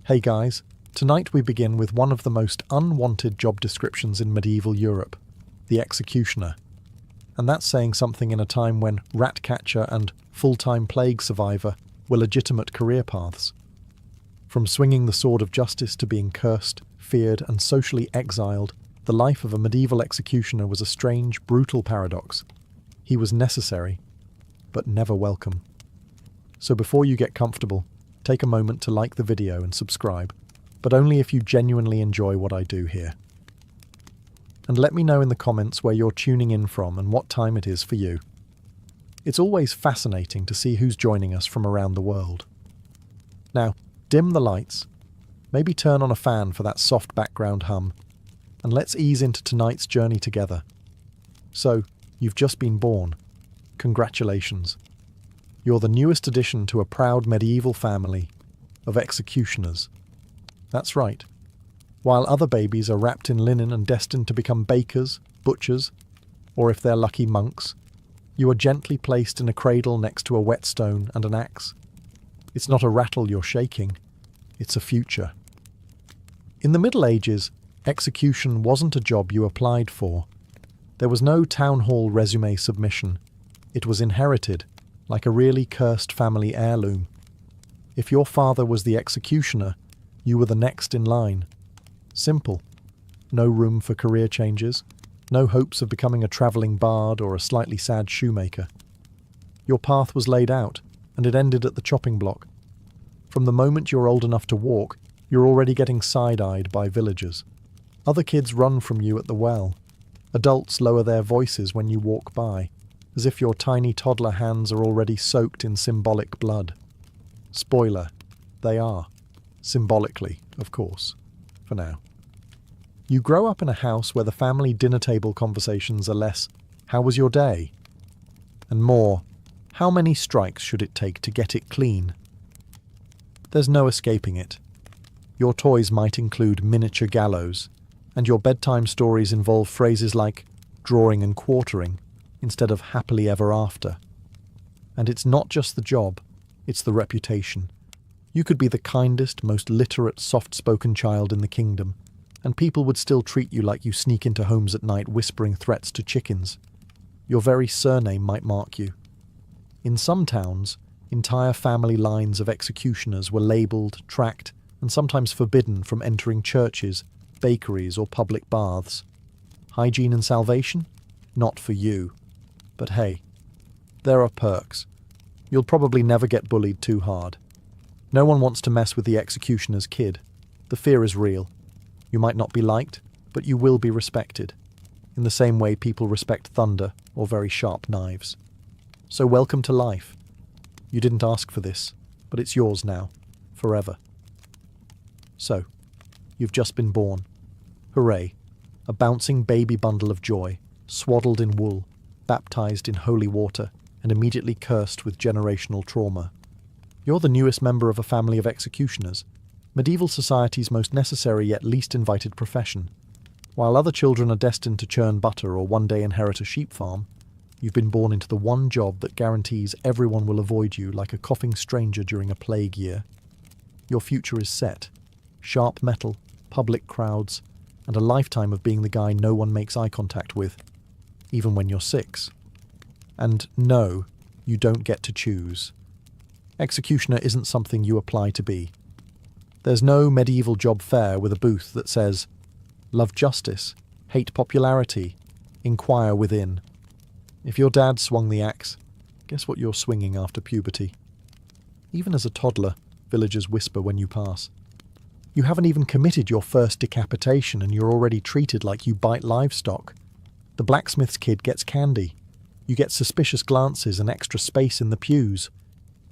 Hey guys, tonight we begin with one of the most unwanted job descriptions in medieval Europe, the executioner. And that's saying something in a time when rat catcher and full-time plague survivor were legitimate career paths. From swinging the sword of justice to being cursed, feared, and socially exiled, the life of a medieval executioner was a strange, brutal paradox. He was necessary, but never welcome. So before you get comfortable, take a moment to like the video and subscribe, but only if you genuinely enjoy what I do here. And let me know in the comments where you're tuning in from and what time it is for you. It's always fascinating to see who's joining us from around the world. Now, dim the lights, maybe turn on a fan for that soft background hum, and let's ease into tonight's journey together. So, you've just been born. Congratulations. You're the newest addition to a proud medieval family of executioners. That's right. While other babies are wrapped in linen and destined to become bakers, butchers, or if they're lucky, monks, you are gently placed in a cradle next to a whetstone and an axe. It's not a rattle you're shaking, it's a future. In the Middle Ages, execution wasn't a job you applied for. There was no town hall resume submission. It was inherited, like a really cursed family heirloom. If your father was the executioner, you were the next in line. Simple. No room for career changes, no hopes of becoming a travelling bard or a slightly sad shoemaker. Your path was laid out, and it ended at the chopping block. From the moment you're old enough to walk, you're already getting side-eyed by villagers. Other kids run from you at the well. Adults lower their voices when you walk by, as if your tiny toddler hands are already soaked in symbolic blood. Spoiler, they are. Symbolically, of course, for now. You grow up in a house where the family dinner table conversations are less, "How was your day?" and more, "How many strikes should it take to get it clean?" There's no escaping it. Your toys might include miniature gallows, and your bedtime stories involve phrases like drawing and quartering instead of happily ever after. And it's not just the job, it's the reputation. You could be the kindest, most literate, soft-spoken child in the kingdom, and people would still treat you like you sneak into homes at night whispering threats to chickens. Your very surname might mark you. In some towns, entire family lines of executioners were labelled, tracked, and sometimes forbidden from entering churches, bakeries, or public baths. Hygiene and salvation? Not for you. But hey, there are perks. You'll probably never get bullied too hard. No one wants to mess with the executioner's kid. The fear is real. You might not be liked, but you will be respected, in the same way people respect thunder or very sharp knives. So welcome to life. You didn't ask for this, but it's yours now, forever. So, you've just been born. Hooray, a bouncing baby bundle of joy, swaddled in wool, baptized in holy water, and immediately cursed with generational trauma. You're the newest member of a family of executioners, medieval society's most necessary yet least invited profession. While other children are destined to churn butter or one day inherit a sheep farm, you've been born into the one job that guarantees everyone will avoid you like a coughing stranger during a plague year. Your future is set. Sharp metal, public crowds, and a lifetime of being the guy no one makes eye contact with, even when you're 6. And no, you don't get to choose. Executioner isn't something you apply to be. There's no medieval job fair with a booth that says, "Love justice, hate popularity, inquire within." If your dad swung the axe, guess what you're swinging after puberty? Even as a toddler, villagers whisper when you pass. You haven't even committed your first decapitation and you're already treated like you bite livestock. The blacksmith's kid gets candy. You get suspicious glances and extra space in the pews.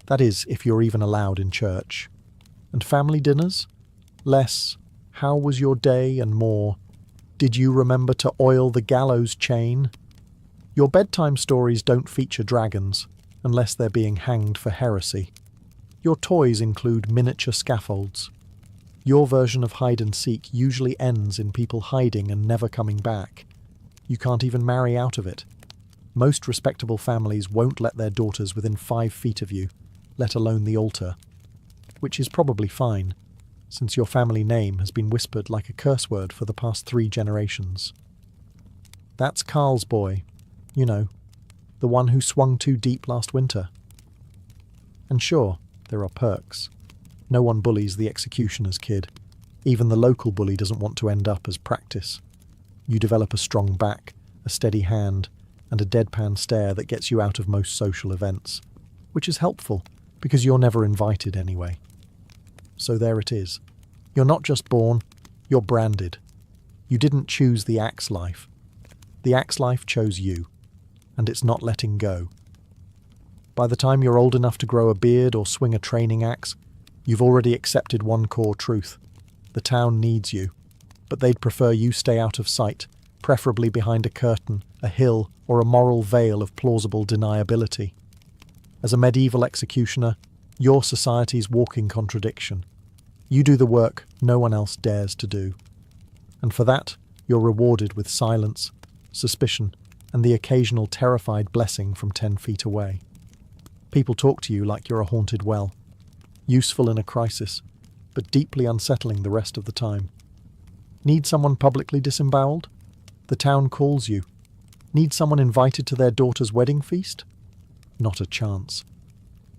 That is, if you're even allowed in church. And family dinners? Less, "How was your day?" and more, "Did you remember to oil the gallows chain?" Your bedtime stories don't feature dragons, unless they're being hanged for heresy. Your toys include miniature scaffolds. Your version of hide and seek usually ends in people hiding and never coming back. You can't even marry out of it. Most respectable families won't let their daughters within 5 feet of you, let alone the altar. Which is probably fine. since your family name has been whispered like a curse word for the past 3 generations. That's Carl's boy, you know, the one who swung too deep last winter. And sure, there are perks. No one bullies the executioner's kid. Even the local bully doesn't want to end up as practice. You develop a strong back, a steady hand, and a deadpan stare that gets you out of most social events, which is helpful because you're never invited anyway. So there it is. You're not just born, you're branded. You didn't choose the axe life. The axe life chose you, and it's not letting go. By the time you're old enough to grow a beard or swing a training axe, you've already accepted one core truth. The town needs you, but they'd prefer you stay out of sight, preferably behind a curtain, a hill, or a moral veil of plausible deniability. As a medieval executioner, you're society's walking contradiction. You do the work no one else dares to do. And for that, you're rewarded with silence, suspicion, and the occasional terrified blessing from 10 feet away. People talk to you like you're a haunted well, useful in a crisis, but deeply unsettling the rest of the time. Need someone publicly disemboweled? The town calls you. Need someone invited to their daughter's wedding feast? Not a chance.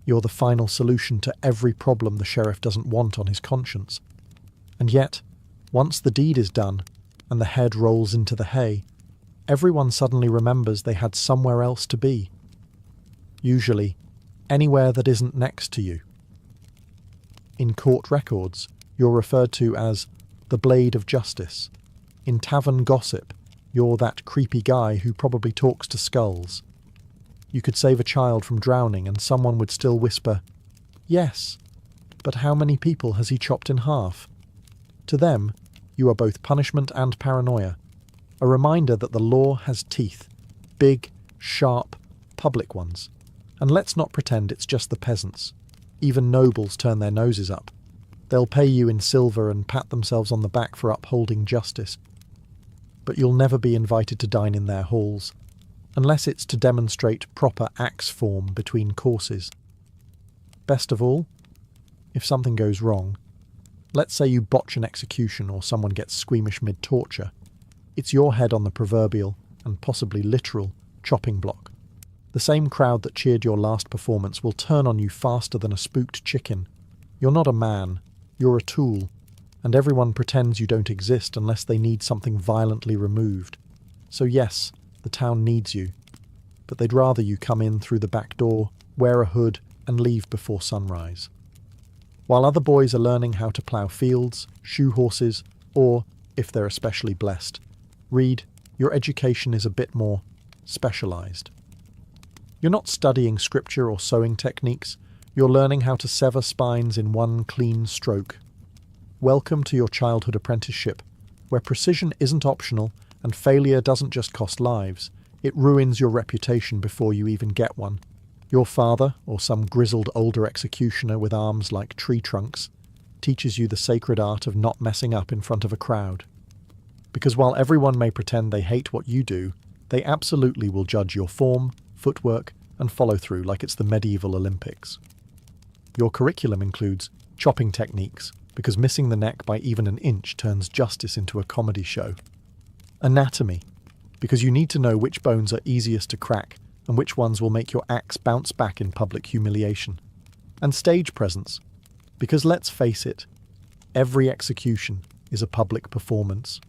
You're the final solution to every problem the sheriff doesn't want on his conscience. And yet, once the deed is done, and the head rolls into the hay, everyone suddenly remembers they had somewhere else to be. Usually, anywhere that isn't next to you. In court records, you're referred to as the Blade of Justice. In tavern gossip, you're that creepy guy who probably talks to skulls. You could save a child from drowning and someone would still whisper, "Yes, but how many people has he chopped in half?" To them, you are both punishment and paranoia, a reminder that the law has teeth, big, sharp, public ones. And let's not pretend it's just the peasants. Even nobles turn their noses up. They'll pay you in silver and pat themselves on the back for upholding justice. But you'll never be invited to dine in their halls, unless it's to demonstrate proper axe form between courses. Best of all, if something goes wrong, let's say you botch an execution or someone gets squeamish mid-torture, it's your head on the proverbial, and possibly literal, chopping block. The same crowd that cheered your last performance will turn on you faster than a spooked chicken. You're not a man, you're a tool, and everyone pretends you don't exist unless they need something violently removed. So yes, the town needs you, but they'd rather you come in through the back door, wear a hood, and leave before sunrise. While other boys are learning how to plough fields, shoe horses, or, if they're especially blessed, read, your education is a bit more specialised. You're not studying scripture or sewing techniques, you're learning how to sever spines in one clean stroke. Welcome to your childhood apprenticeship, where precision isn't optional and failure doesn't just cost lives, it ruins your reputation before you even get one. Your father, or some grizzled older executioner with arms like tree trunks, teaches you the sacred art of not messing up in front of a crowd. Because while everyone may pretend they hate what you do, they absolutely will judge your form, footwork, and follow-through like it's the medieval Olympics. Your curriculum includes chopping techniques, because missing the neck by even an inch turns justice into a comedy show. Anatomy, because you need to know which bones are easiest to crack and which ones will make your axe bounce back in public humiliation. And stage presence, because let's face it, every execution is a public performance.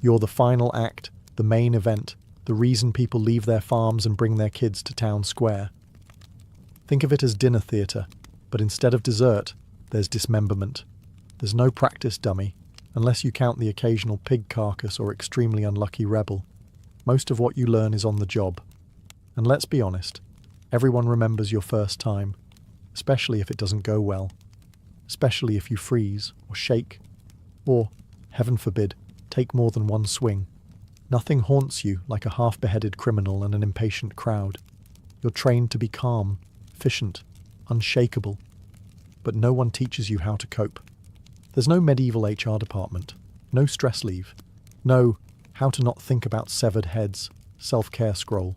You're the final act, the main event, the reason people leave their farms and bring their kids to town square. Think of it as dinner theatre, but instead of dessert, there's dismemberment. There's no practice dummy, unless you count the occasional pig carcass or extremely unlucky rebel. Most of what you learn is on the job. And let's be honest, everyone remembers your first time, especially if it doesn't go well. Especially if you freeze, or shake, or, heaven forbid, take more than one swing. Nothing haunts you like a half-beheaded criminal and an impatient crowd. You're trained to be calm, efficient, unshakable. But no one teaches you how to cope. There's no medieval HR department, no stress leave, no how to not think about severed heads, self-care scroll.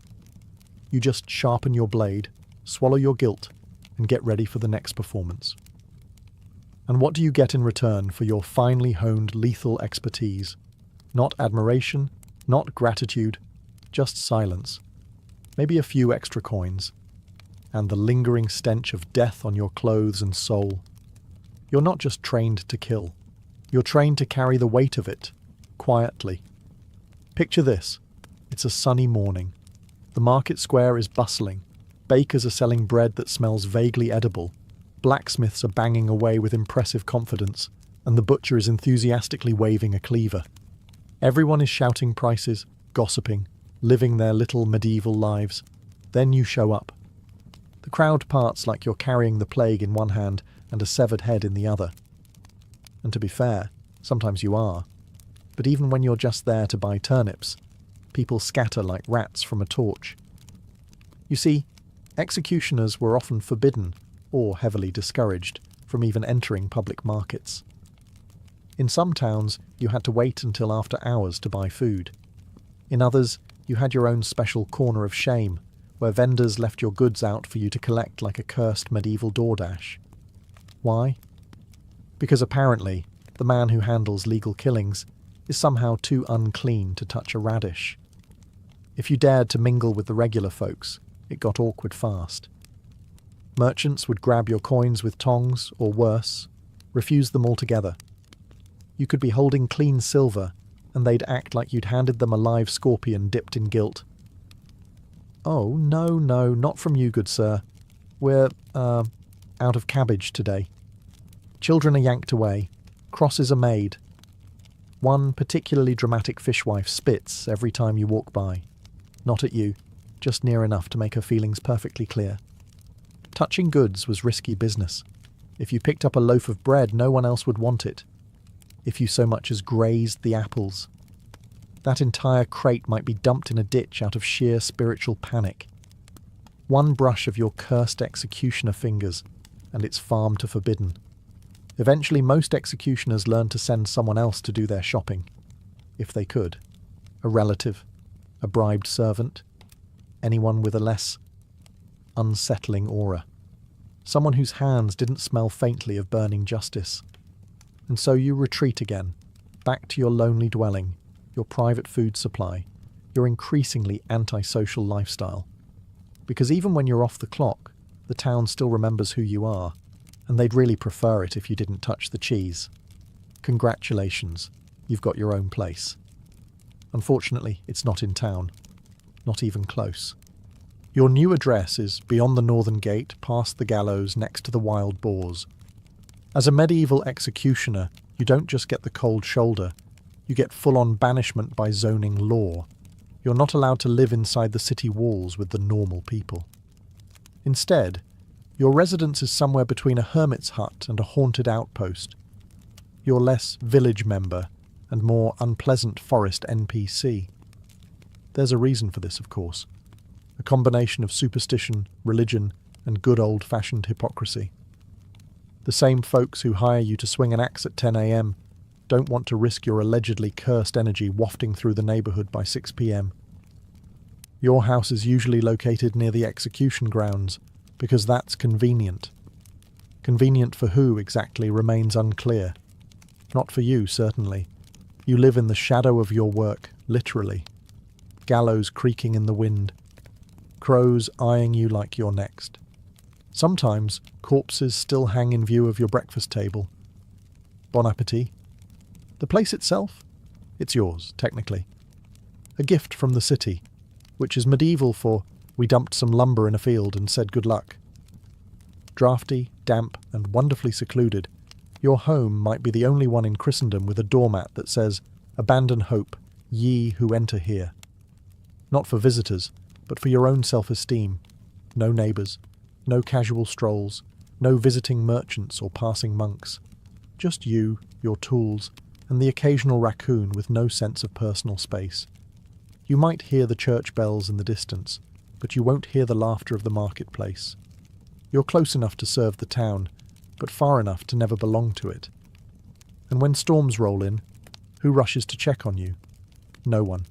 You just sharpen your blade, swallow your guilt, and get ready for the next performance. And what do you get in return for your finely honed lethal expertise? Not admiration, not gratitude, just silence. Maybe a few extra coins. And the lingering stench of death on your clothes and soul. You're not just trained to kill. You're trained to carry the weight of it, quietly. Picture this. It's a sunny morning. The market square is bustling. Bakers are selling bread that smells vaguely edible. Blacksmiths are banging away with impressive confidence, and the butcher is enthusiastically waving a cleaver. Everyone is shouting prices, gossiping, living their little medieval lives. Then you show up. The crowd parts like you're carrying the plague in one hand and a severed head in the other. And to be fair, sometimes you are. But even when you're just there to buy turnips, people scatter like rats from a torch. You see, executioners were often forbidden, or heavily discouraged, from even entering public markets. In some towns, you had to wait until after hours to buy food. In others, you had your own special corner of shame, where vendors left your goods out for you to collect like a cursed medieval DoorDash. Why? Because apparently, the man who handles legal killings is somehow too unclean to touch a radish. If you dared to mingle with the regular folks, it got awkward fast. Merchants would grab your coins with tongs, or worse, refuse them altogether. You could be holding clean silver, and they'd act like you'd handed them a live scorpion dipped in guilt. "Oh, no, not from you, good sir. We're, out of cabbage today." Children are yanked away. Crosses are made. One particularly dramatic fishwife spits every time you walk by. Not at you, just near enough to make her feelings perfectly clear. Touching goods was risky business. If you picked up a loaf of bread, no one else would want it. If you so much as grazed the apples, that entire crate might be dumped in a ditch out of sheer spiritual panic. One brush of your cursed executioner fingers, and it's farm to forbidden. Eventually, most executioners learned to send someone else to do their shopping, if they could. A relative, a bribed servant, anyone with a less unsettling aura. Someone whose hands didn't smell faintly of burning justice. And so you retreat again, back to your lonely dwelling, your private food supply, your increasingly antisocial lifestyle. Because even when you're off the clock, the town still remembers who you are, and they'd really prefer it if you didn't touch the cheese. Congratulations, you've got your own place. Unfortunately, it's not in town. Not even close. Your new address is beyond the northern gate, past the gallows, next to the wild boars. As a medieval executioner, you don't just get the cold shoulder, you get full-on banishment by zoning law. You're not allowed to live inside the city walls with the normal people. Instead, your residence is somewhere between a hermit's hut and a haunted outpost. You're less village member and more unpleasant forest NPC. There's a reason for this, of course. A combination of superstition, religion, and good old-fashioned hypocrisy. The same folks who hire you to swing an axe at 10 a.m. don't want to risk your allegedly cursed energy wafting through the neighbourhood by 6 p.m. Your house is usually located near the execution grounds, because that's convenient. Convenient for who exactly remains unclear. Not for you, certainly. You live in the shadow of your work, literally. Gallows creaking in the wind. Crows eyeing you like you're next. Sometimes corpses still hang in view of your breakfast table. Bon appetit. The place itself? It's yours, technically. A gift from the city, which is medieval for we dumped some lumber in a field and said good luck. Drafty, damp, and wonderfully secluded, your home might be the only one in Christendom with a doormat that says, "Abandon hope, ye who enter here." Not for visitors, but for your own self-esteem. No neighbours, no casual strolls, no visiting merchants or passing monks. Just you, your tools, and the occasional raccoon with no sense of personal space. You might hear the church bells in the distance, but you won't hear the laughter of the marketplace. You're close enough to serve the town, but far enough to never belong to it. And when storms roll in, who rushes to check on you? No one.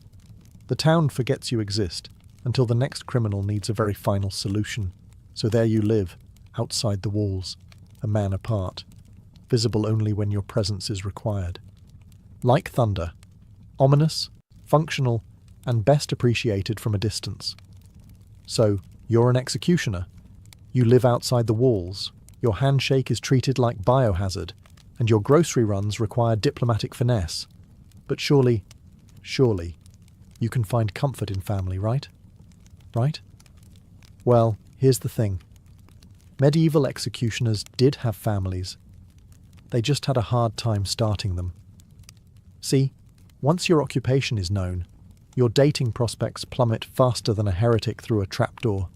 The town forgets you exist, until the next criminal needs a very final solution. So there you live, outside the walls, a man apart. visible only when your presence is required. Like thunder, ominous, functional, and best appreciated from a distance. So, you're an executioner. You live outside the walls, your handshake is treated like biohazard, and your grocery runs require diplomatic finesse. But surely, you can find comfort in family, right? Right? Well, here's the thing. Medieval executioners did have families. They just had a hard time starting them. See, once your occupation is known, your dating prospects plummet faster than a heretic through a trapdoor.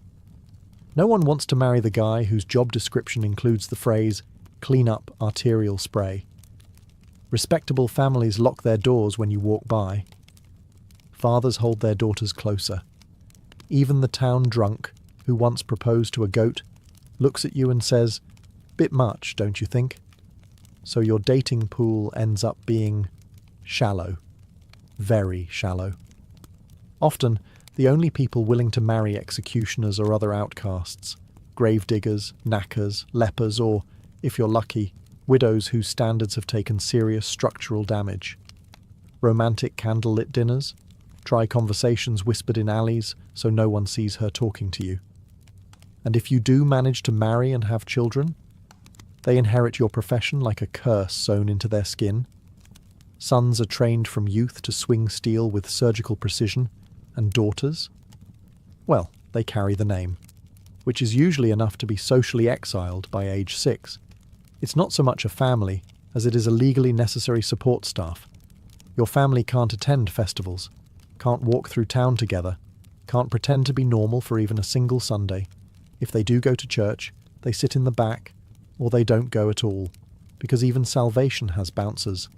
No one wants to marry the guy whose job description includes the phrase, "clean up arterial spray." Respectable families lock their doors when you walk by. Fathers hold their daughters closer. Even the town drunk, who once proposed to a goat, looks at you and says, "Bit much, don't you think?" So your dating pool ends up being shallow. Very shallow. Often, the only people willing to marry executioners are other outcasts, gravediggers, knackers, lepers, or, if you're lucky, widows whose standards have taken serious structural damage. Romantic candlelit dinners? Try conversations whispered in alleys so no one sees her talking to you. And if you do manage to marry and have children, they inherit your profession like a curse sewn into their skin. Sons are trained from youth to swing steel with surgical precision, and daughters? Well, they carry the name, which is usually enough to be socially exiled by age 6. It's not so much a family as it is a legally necessary support staff. Your family can't attend festivals, can't walk through town together, can't pretend to be normal for even a single Sunday. If they do go to church, they sit in the back, or they don't go at all, because even salvation has bouncers.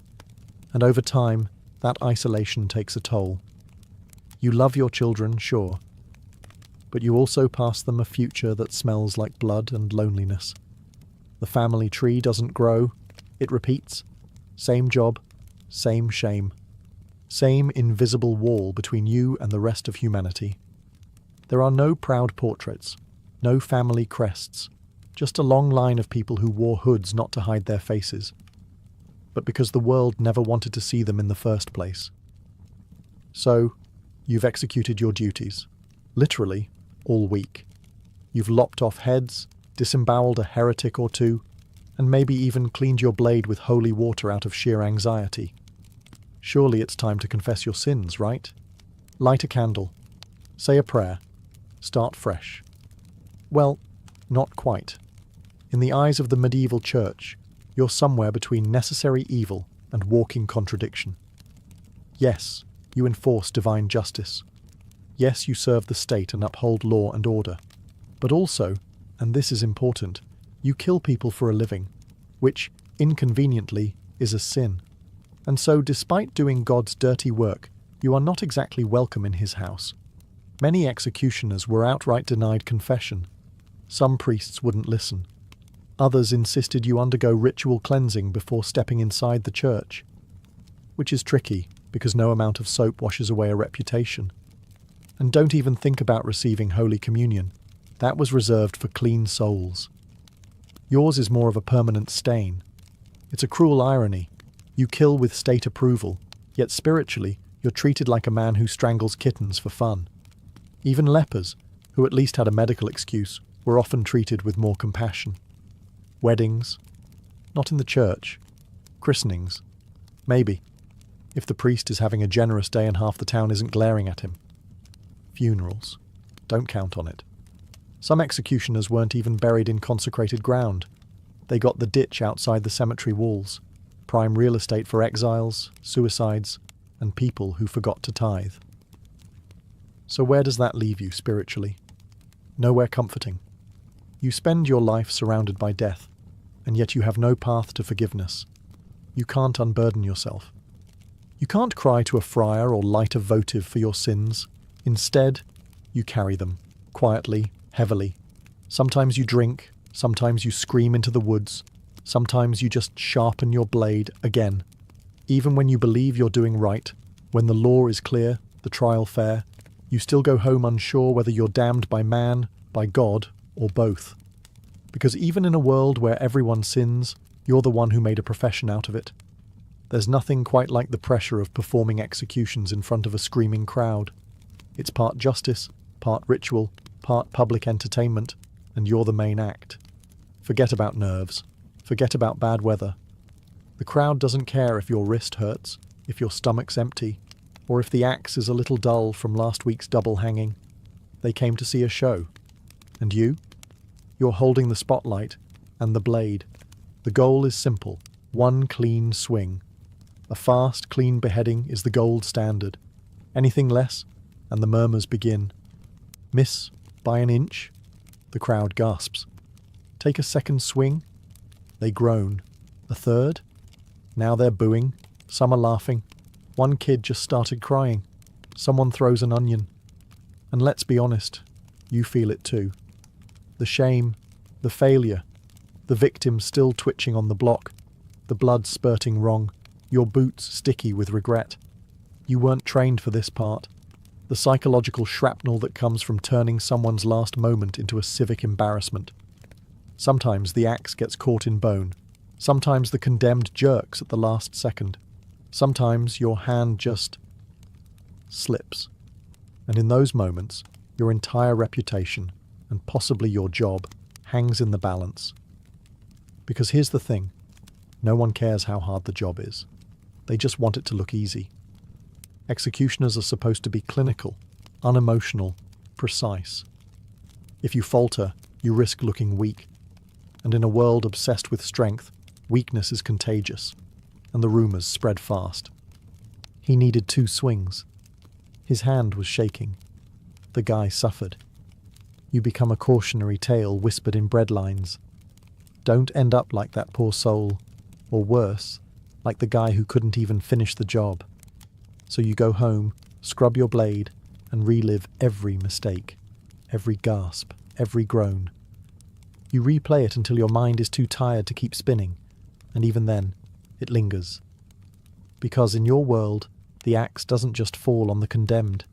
And over time, that isolation takes a toll. You love your children, sure, but you also pass them a future that smells like blood and loneliness. The family tree doesn't grow, it repeats. Same job, same shame. Same invisible wall between you and the rest of humanity. There are no proud portraits, no family crests, just a long line of people who wore hoods not to hide their faces, but because the world never wanted to see them in the first place. So, you've executed your duties, literally, all week. You've lopped off heads, disemboweled a heretic or two, and maybe even cleaned your blade with holy water out of sheer anxiety. Surely it's time to confess your sins, right? Light a candle. Say a prayer. Start fresh. Well, not quite. In the eyes of the medieval church, you're somewhere between necessary evil and walking contradiction. Yes, you enforce divine justice. Yes, you serve the state and uphold law and order. But also, and this is important, you kill people for a living, which, inconveniently, is a sin. And so, despite doing God's dirty work, you are not exactly welcome in his house. Many executioners were outright denied confession. Some priests wouldn't listen. Others insisted you undergo ritual cleansing before stepping inside the church. Which is tricky, because no amount of soap washes away a reputation. And don't even think about receiving Holy Communion. That was reserved for clean souls. Yours is more of a permanent stain. It's a cruel irony. You kill with state approval, yet spiritually, you're treated like a man who strangles kittens for fun. Even lepers, who at least had a medical excuse, were often treated with more compassion. Weddings? Not in the church. Christenings? Maybe, if the priest is having a generous day and half the town isn't glaring at him. Funerals? Don't count on it. Some executioners weren't even buried in consecrated ground. They got the ditch outside the cemetery walls. Prime real estate for exiles, suicides, and people who forgot to tithe. So where does that leave you spiritually? Nowhere comforting. You spend your life surrounded by death, and yet you have no path to forgiveness. You can't unburden yourself. You can't cry to a friar or light a votive for your sins. Instead, you carry them, quietly, heavily. Sometimes you drink, sometimes you scream into the woods, sometimes you just sharpen your blade again. Even when you believe you're doing right, when the law is clear, the trial fair, you still go home unsure whether you're damned by man, by God, or both. Because even in a world where everyone sins, You're the one who made a profession out of it. There's nothing quite like the pressure of performing executions in front of a screaming crowd. It's part justice, part ritual, part public entertainment, and you're the main act. Forget about nerves. Forget about bad weather. The crowd doesn't care if your wrist hurts, if your stomach's empty, or if the axe is a little dull from last week's double hanging. They came to see a show. And you? You're holding the spotlight and the blade. The goal is simple. One clean swing. A fast, clean beheading is the gold standard. Anything less, and the murmurs begin. Miss by an inch? The crowd gasps. Take a second swing? They groan. A third? Now they're booing. Some are laughing. One kid just started crying. Someone throws an onion. And let's be honest, you feel it too. The shame, the failure, the victim still twitching on the block, the blood spurting wrong, your boots sticky with regret. You weren't trained for this part. The psychological shrapnel that comes from turning someone's last moment into a civic embarrassment. Sometimes the axe gets caught in bone. Sometimes the condemned jerks at the last second. Sometimes your hand just slips. And in those moments, your entire reputation, and possibly your job, hangs in the balance. Because here's the thing, no one cares how hard the job is. They just want it to look easy. Executioners are supposed to be clinical, unemotional, precise. If you falter, you risk looking weak. And in a world obsessed with strength, weakness is contagious, and the rumours spread fast. He needed 2 swings. His hand was shaking. The guy suffered. You become a cautionary tale whispered in breadlines. Don't end up like that poor soul, or worse, like the guy who couldn't even finish the job. So you go home, scrub your blade, and relive every mistake, every gasp, every groan. You replay it until your mind is too tired to keep spinning, and even then, it lingers. Because in your world, the axe doesn't just fall on the condemned.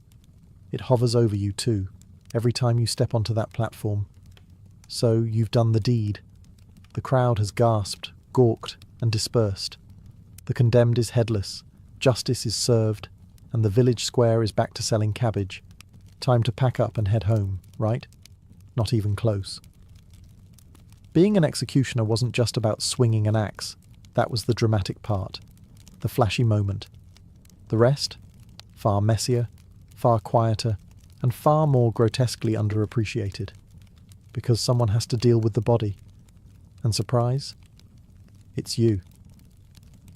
It hovers over you too, every time you step onto that platform. So you've done the deed. The crowd has gasped, gawked, and dispersed. The condemned is headless, justice is served, and the village square is back to selling cabbage. Time to pack up and head home, right? Not even close. Being an executioner wasn't just about swinging an axe. That was the dramatic part, the flashy moment. The rest? Far messier, far quieter, and far more grotesquely underappreciated. Because someone has to deal with the body. And surprise? It's you.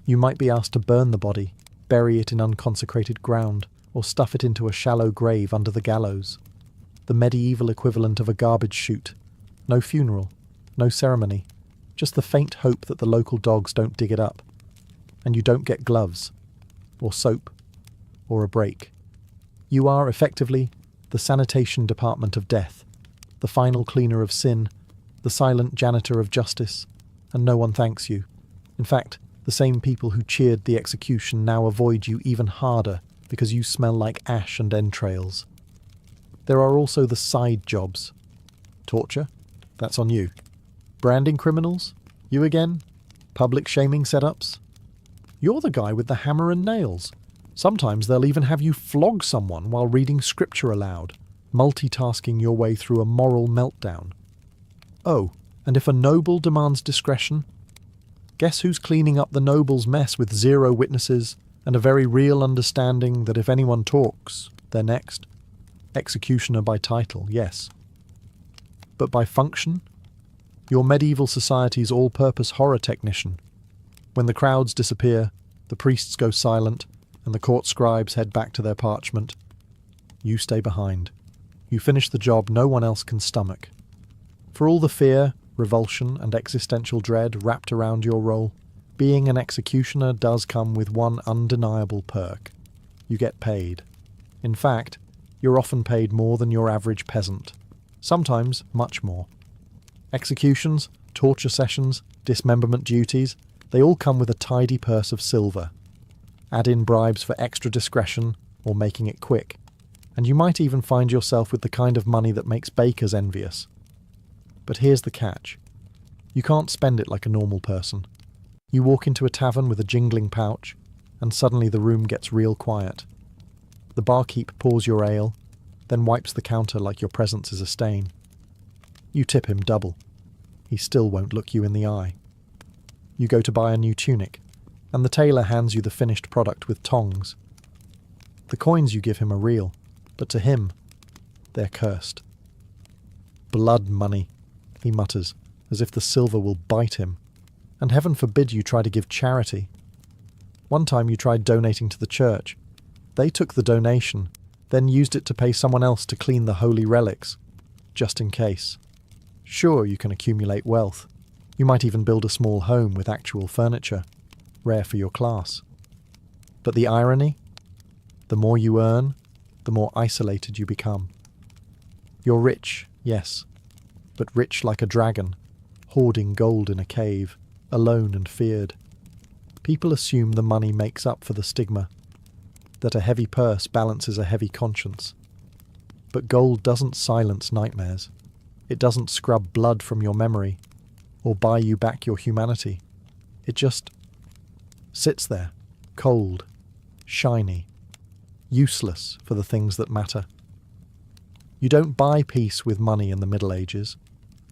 You might be asked to burn the body, bury it in unconsecrated ground, or stuff it into a shallow grave under the gallows. The medieval equivalent of a garbage chute. No funeral, no ceremony, just the faint hope that the local dogs don't dig it up. And you don't get gloves, or soap, or a break. You are, effectively, the sanitation department of death, the final cleaner of sin, the silent janitor of justice, and no one thanks you. In fact, the same people who cheered the execution now avoid you even harder because you smell like ash and entrails. There are also the side jobs. Torture? That's on you. Branding criminals? You again? Public shaming setups? You're the guy with the hammer and nails. Sometimes they'll even have you flog someone while reading scripture aloud, multitasking your way through a moral meltdown. Oh, and if a noble demands discretion, guess who's cleaning up the noble's mess with 0 witnesses and a very real understanding that if anyone talks, they're next? Executioner by title, yes. But by function? Your medieval society's all-purpose horror technician. When the crowds disappear, the priests go silent, and the court scribes head back to their parchment. You stay behind. You finish the job no one else can stomach. For all the fear, revulsion, and existential dread wrapped around your role, being an executioner does come with one undeniable perk. You get paid. In fact, you're often paid more than your average peasant. Sometimes much more. Executions, torture sessions, dismemberment duties, they all come with a tidy purse of silver. Add in bribes for extra discretion or making it quick, and you might even find yourself with the kind of money that makes bakers envious. But here's the catch. You can't spend it like a normal person. You walk into a tavern with a jingling pouch, and suddenly the room gets real quiet. The barkeep pours your ale, then wipes the counter like your presence is a stain. You tip him double. He still won't look you in the eye. You go to buy a new tunic, and the tailor hands you the finished product with tongs. The coins you give him are real, but to him, they're cursed. Blood money, he mutters, as if the silver will bite him. And heaven forbid you try to give charity. One time you tried donating to the church. They took the donation, then used it to pay someone else to clean the holy relics, just in case. Sure, you can accumulate wealth. You might even build a small home with actual furniture, rare for your class. But the irony? The more you earn, the more isolated you become. You're rich, yes, but rich like a dragon, hoarding gold in a cave, alone and feared. People assume the money makes up for the stigma, that a heavy purse balances a heavy conscience. But gold doesn't silence nightmares. It doesn't scrub blood from your memory, or buy you back your humanity. It just sits there, cold, shiny, useless for the things that matter. You don't buy peace with money in the Middle Ages.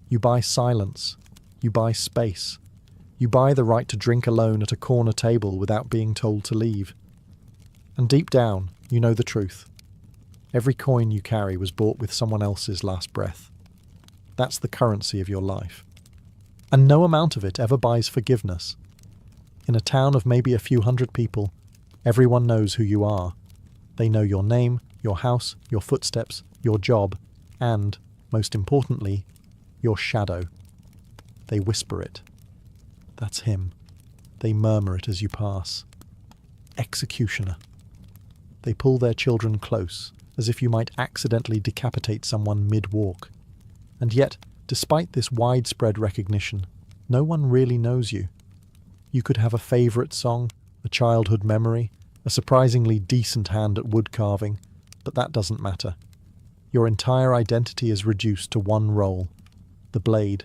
You buy silence. You buy space. You buy the right to drink alone at a corner table without being told to leave. And deep down, you know the truth. Every coin you carry was bought with someone else's last breath. That's the currency of your life. And no amount of it ever buys forgiveness. In a town of maybe a few hundred people, everyone knows who you are. They know your name, your house, your footsteps, your job, and, most importantly, your shadow. They whisper it. That's him. They murmur it as you pass. Executioner. They pull their children close, as if you might accidentally decapitate someone mid-walk. And yet, despite this widespread recognition, no one really knows you. You could have a favourite song, a childhood memory, a surprisingly decent hand at wood carving, but that doesn't matter. Your entire identity is reduced to one role, the blade.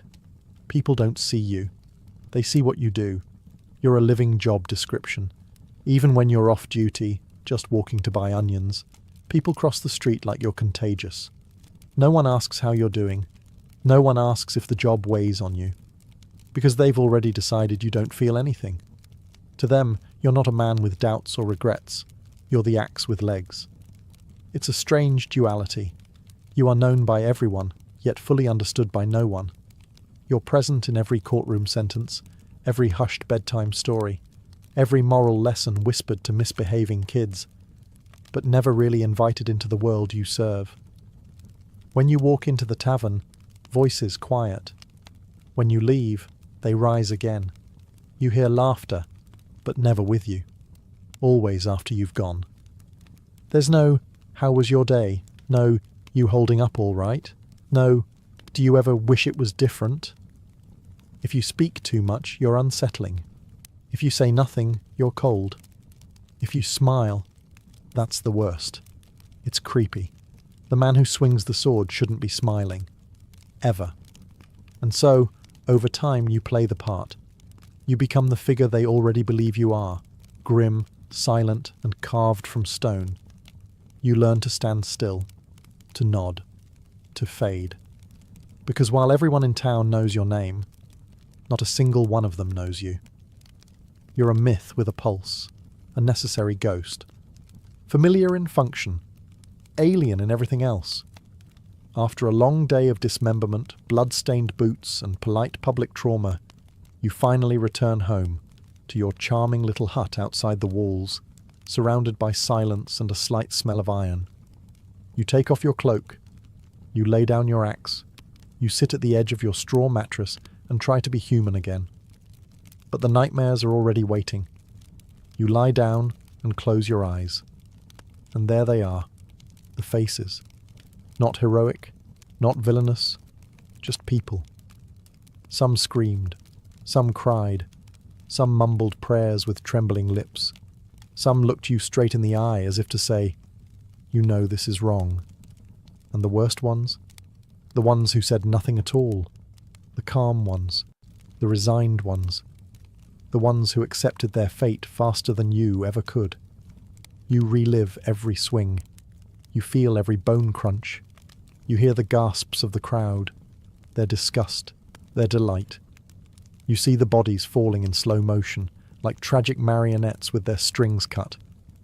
People don't see you. They see what you do. You're a living job description. Even when you're off duty, just walking to buy onions, people cross the street like you're contagious. No one asks how you're doing. No one asks if the job weighs on you. Because they've already decided you don't feel anything. To them, you're not a man with doubts or regrets. You're the axe with legs. It's a strange duality. You are known by everyone, yet fully understood by no one. You're present in every courtroom sentence, every hushed bedtime story, every moral lesson whispered to misbehaving kids, but never really invited into the world you serve. When you walk into the tavern, voices quiet. When you leave, they rise again. You hear laughter, but never with you. Always after you've gone. There's no, "How was your day?" No, "You holding up all right?" No, "Do you ever wish it was different?" If you speak too much, you're unsettling. If you say nothing, you're cold. If you smile, that's the worst. It's creepy. The man who swings the sword shouldn't be smiling. Ever. And so, over time, you play the part. You become the figure they already believe you are, grim, silent, and carved from stone. You learn to stand still, to nod, to fade. Because while everyone in town knows your name, not a single one of them knows you. You're a myth with a pulse, a necessary ghost. Familiar in function, alien in everything else. After a long day of dismemberment, blood-stained boots, and polite public trauma, you finally return home, to your charming little hut outside the walls, surrounded by silence and a slight smell of iron. You take off your cloak. You lay down your axe. You sit at the edge of your straw mattress and try to be human again. But the nightmares are already waiting. You lie down and close your eyes. And there they are, the faces. Not heroic, not villainous, just people. Some screamed, some cried, some mumbled prayers with trembling lips. Some looked you straight in the eye as if to say, "You know this is wrong." And the worst ones? The ones who said nothing at all. The calm ones. The resigned ones. the ones who accepted their fate faster than you ever could. You relive every swing. You feel every bone crunch. You hear the gasps of the crowd, their disgust, their delight. You see the bodies falling in slow motion, like tragic marionettes with their strings cut.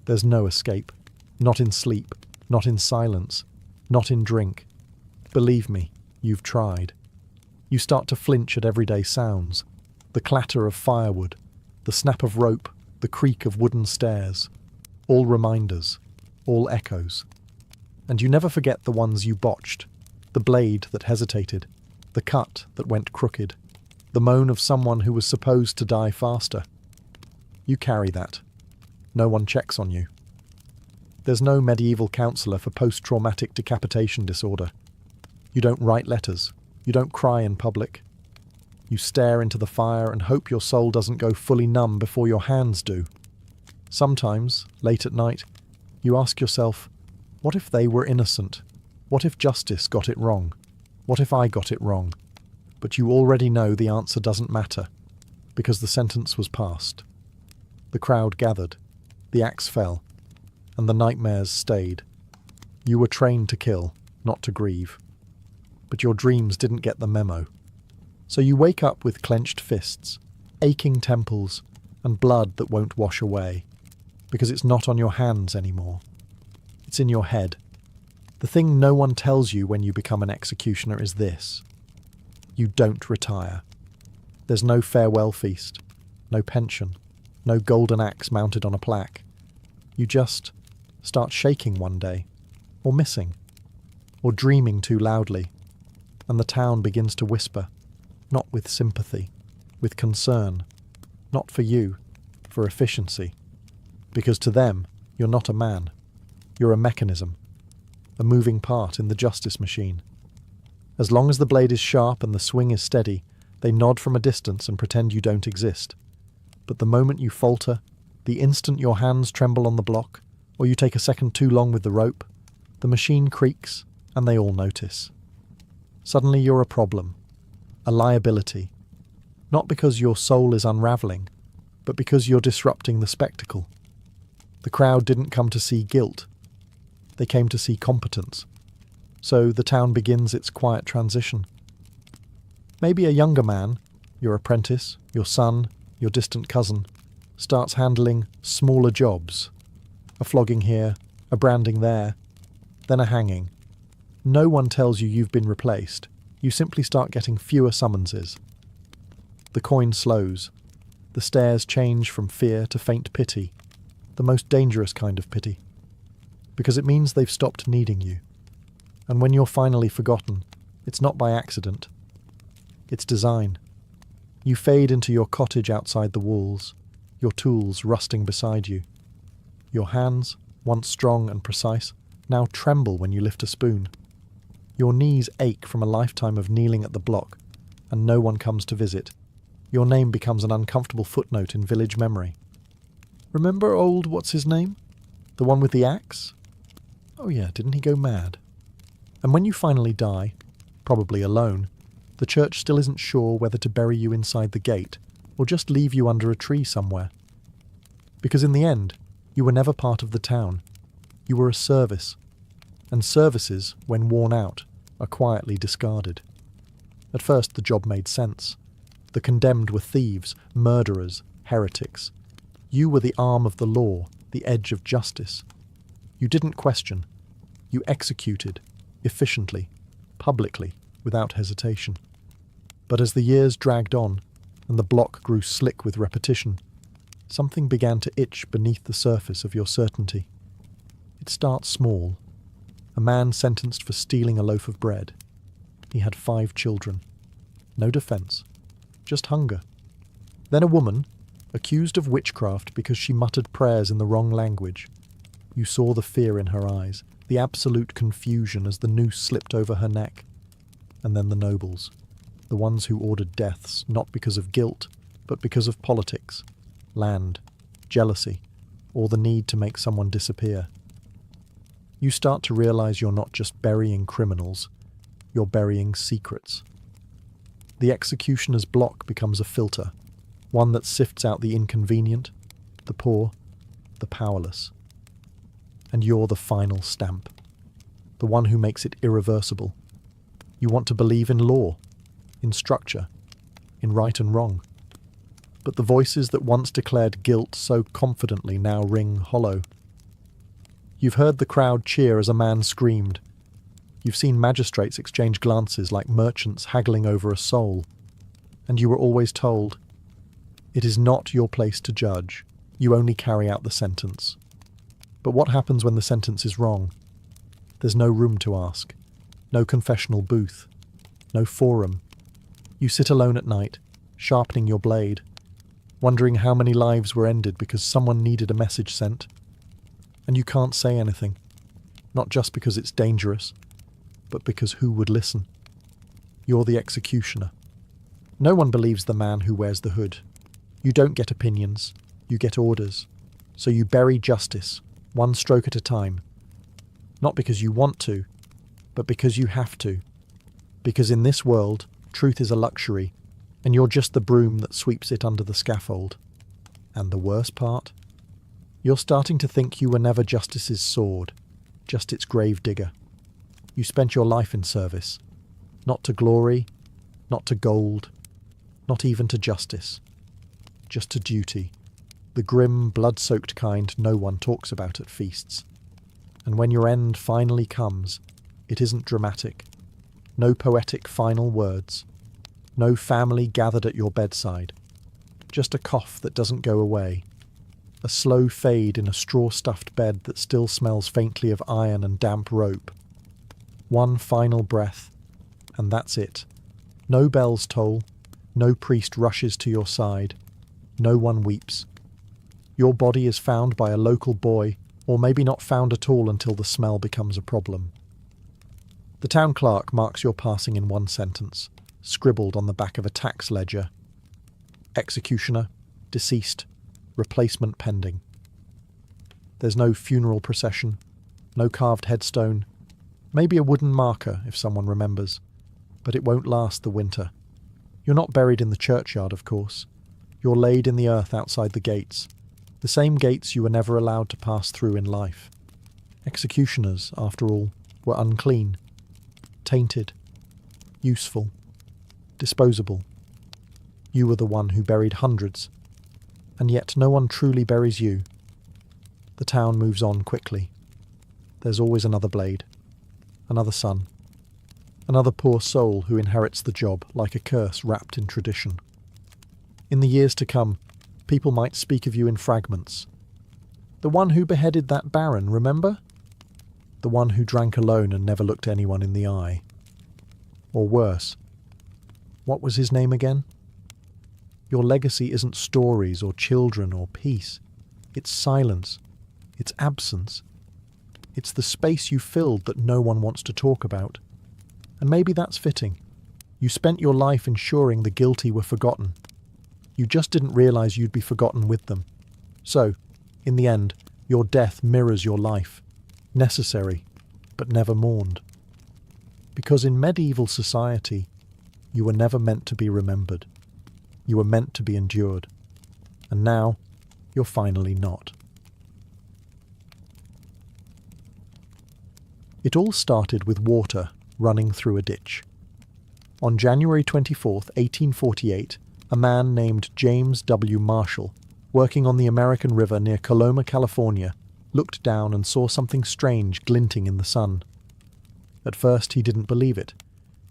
There's no escape. Not in sleep, not in silence, not in drink. Believe me, you've tried. You start to flinch at everyday sounds. The clatter of firewood, the snap of rope, the creak of wooden stairs. All reminders, all echoes. And you never forget the ones you botched, the blade that hesitated, the cut that went crooked, the moan of someone who was supposed to die faster. You carry that. No one checks on you. There's no medieval counsellor for post-traumatic decapitation disorder. You don't write letters. You don't cry in public. You stare into the fire and hope your soul doesn't go fully numb before your hands do. Sometimes, late at night, you ask yourself, what if they were innocent? What if justice got it wrong? What if I got it wrong? But you already know the answer doesn't matter, because the sentence was passed. The crowd gathered, the axe fell, and the nightmares stayed. You were trained to kill, not to grieve. But your dreams didn't get the memo. So you wake up with clenched fists, aching temples, and blood that won't wash away, because it's not on your hands anymore. It's in your head. The thing no one tells you when you become an executioner is this: you don't retire. There's no farewell feast, no pension, no golden axe mounted on a plaque. You just start shaking one day, or missing, or dreaming too loudly, and the town begins to whisper, not with sympathy, with concern, not for you, for efficiency. Because to them, you're not a man. You're a mechanism, a moving part in the justice machine. As long as the blade is sharp and the swing is steady, they nod from a distance and pretend you don't exist. But the moment you falter, the instant your hands tremble on the block, or you take a second too long with the rope, the machine creaks and they all notice. Suddenly you're a problem, a liability, not because your soul is unravelling, but because you're disrupting the spectacle. The crowd didn't come to see guilt. They came to see competence. So the town begins its quiet transition. Maybe a younger man, your apprentice, your son, your distant cousin, starts handling smaller jobs. A flogging here, a branding there, then a hanging. No one tells you you've been replaced. You simply start getting fewer summonses. The coin slows. The stares change from fear to faint pity, the most dangerous kind of pity, because it means they've stopped needing you. And when you're finally forgotten, it's not by accident. It's design. You fade into your cottage outside the walls, your tools rusting beside you. Your hands, once strong and precise, now tremble when you lift a spoon. Your knees ache from a lifetime of kneeling at the block, and no one comes to visit. Your name becomes an uncomfortable footnote in village memory. Remember old what's-his-name? The one with the axe? Oh yeah, didn't he go mad? And when you finally die, probably alone, the church still isn't sure whether to bury you inside the gate or just leave you under a tree somewhere. Because in the end, you were never part of the town. You were a service. And services, when worn out, are quietly discarded. At first the job made sense. The condemned were thieves, murderers, heretics. You were the arm of the law, the edge of justice. You didn't question. You executed, efficiently, publicly, without hesitation. But as the years dragged on, and the block grew slick with repetition, something began to itch beneath the surface of your certainty. It starts small. A man sentenced for stealing a loaf of bread. He had 5 children. No defence. Just hunger. Then a woman, accused of witchcraft because she muttered prayers in the wrong language. You saw the fear in her eyes, the absolute confusion as the noose slipped over her neck. And then the nobles, the ones who ordered deaths not because of guilt, but because of politics, land, jealousy, or the need to make someone disappear. You start to realise you're not just burying criminals, you're burying secrets. The executioner's block becomes a filter, one that sifts out the inconvenient, the poor, the powerless. And you're the final stamp, the one who makes it irreversible. You want to believe in law, in structure, in right and wrong. But the voices that once declared guilt so confidently now ring hollow. You've heard the crowd cheer as a man screamed. You've seen magistrates exchange glances like merchants haggling over a soul. And you were always told, it is not your place to judge, you only carry out the sentence. But what happens when the sentence is wrong? There's no room to ask, no confessional booth, no forum. You sit alone at night, sharpening your blade, wondering how many lives were ended because someone needed a message sent. And you can't say anything, not just because it's dangerous, but because who would listen? You're the executioner. No one believes the man who wears the hood. You don't get opinions, you get orders. So you bury justice, one stroke at a time. Not because you want to, but because you have to. Because in this world, truth is a luxury, and you're just the broom that sweeps it under the scaffold. And the worst part? You're starting to think you were never justice's sword, just its grave digger. You spent your life in service, not to glory, not to gold, not even to justice, just to duty, the grim, blood-soaked kind no one talks about at feasts. And when your end finally comes, it isn't dramatic, no poetic final words, no family gathered at your bedside, just a cough that doesn't go away, a slow fade in a straw-stuffed bed that still smells faintly of iron and damp rope. One final breath, and that's it. No bells toll, no priest rushes to your side, no one weeps. Your body is found by a local boy, or maybe not found at all until the smell becomes a problem. The town clerk marks your passing in one sentence, scribbled on the back of a tax ledger. Executioner, deceased, replacement pending. There's no funeral procession, no carved headstone, maybe a wooden marker if someone remembers, but it won't last the winter. You're not buried in the churchyard, of course. You're laid in the earth outside the gates, the same gates you were never allowed to pass through in life. Executioners, after all, were unclean, tainted, useful, disposable. You were the one who buried hundreds, and yet no one truly buries you. The town moves on quickly. There's always another blade, another son, another poor soul who inherits the job like a curse wrapped in tradition. In the years to come, people might speak of you in fragments. The one who beheaded that baron, remember? The one who drank alone and never looked anyone in the eye. Or worse, what was his name again? Your legacy isn't stories or children or peace. It's silence. It's absence. It's the space you filled that no one wants to talk about. And maybe that's fitting. You spent your life ensuring the guilty were forgotten. You just didn't realize you'd be forgotten with them. So, in the end, your death mirrors your life. Necessary, but never mourned. Because in medieval society, you were never meant to be remembered. You were meant to be endured. And now, you're finally not. It all started with water running through a ditch. On January 24th, 1848, a man named James W. Marshall, working on the American River near Coloma, California, looked down and saw something strange glinting in the sun. At first he didn't believe it.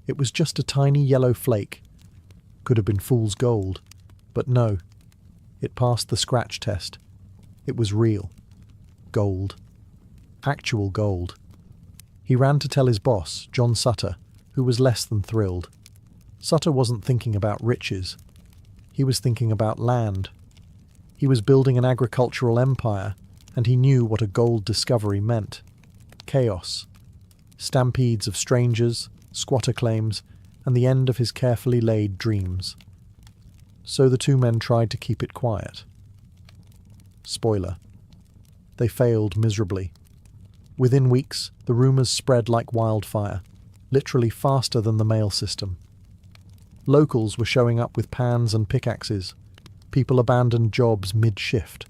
It was just a tiny yellow flake. Could have been fool's gold. But no. It passed the scratch test. It was real. Gold. Actual gold. He ran to tell his boss, John Sutter, who was less than thrilled. Sutter wasn't thinking about riches. He was thinking about land. He was building an agricultural empire, and he knew what a gold discovery meant. Chaos. Stampedes of strangers, squatter claims, and the end of his carefully laid dreams. So the two men tried to keep it quiet. Spoiler. They failed miserably. Within weeks, the rumours spread like wildfire, literally faster than the mail system. Locals were showing up with pans and pickaxes. People abandoned jobs mid-shift.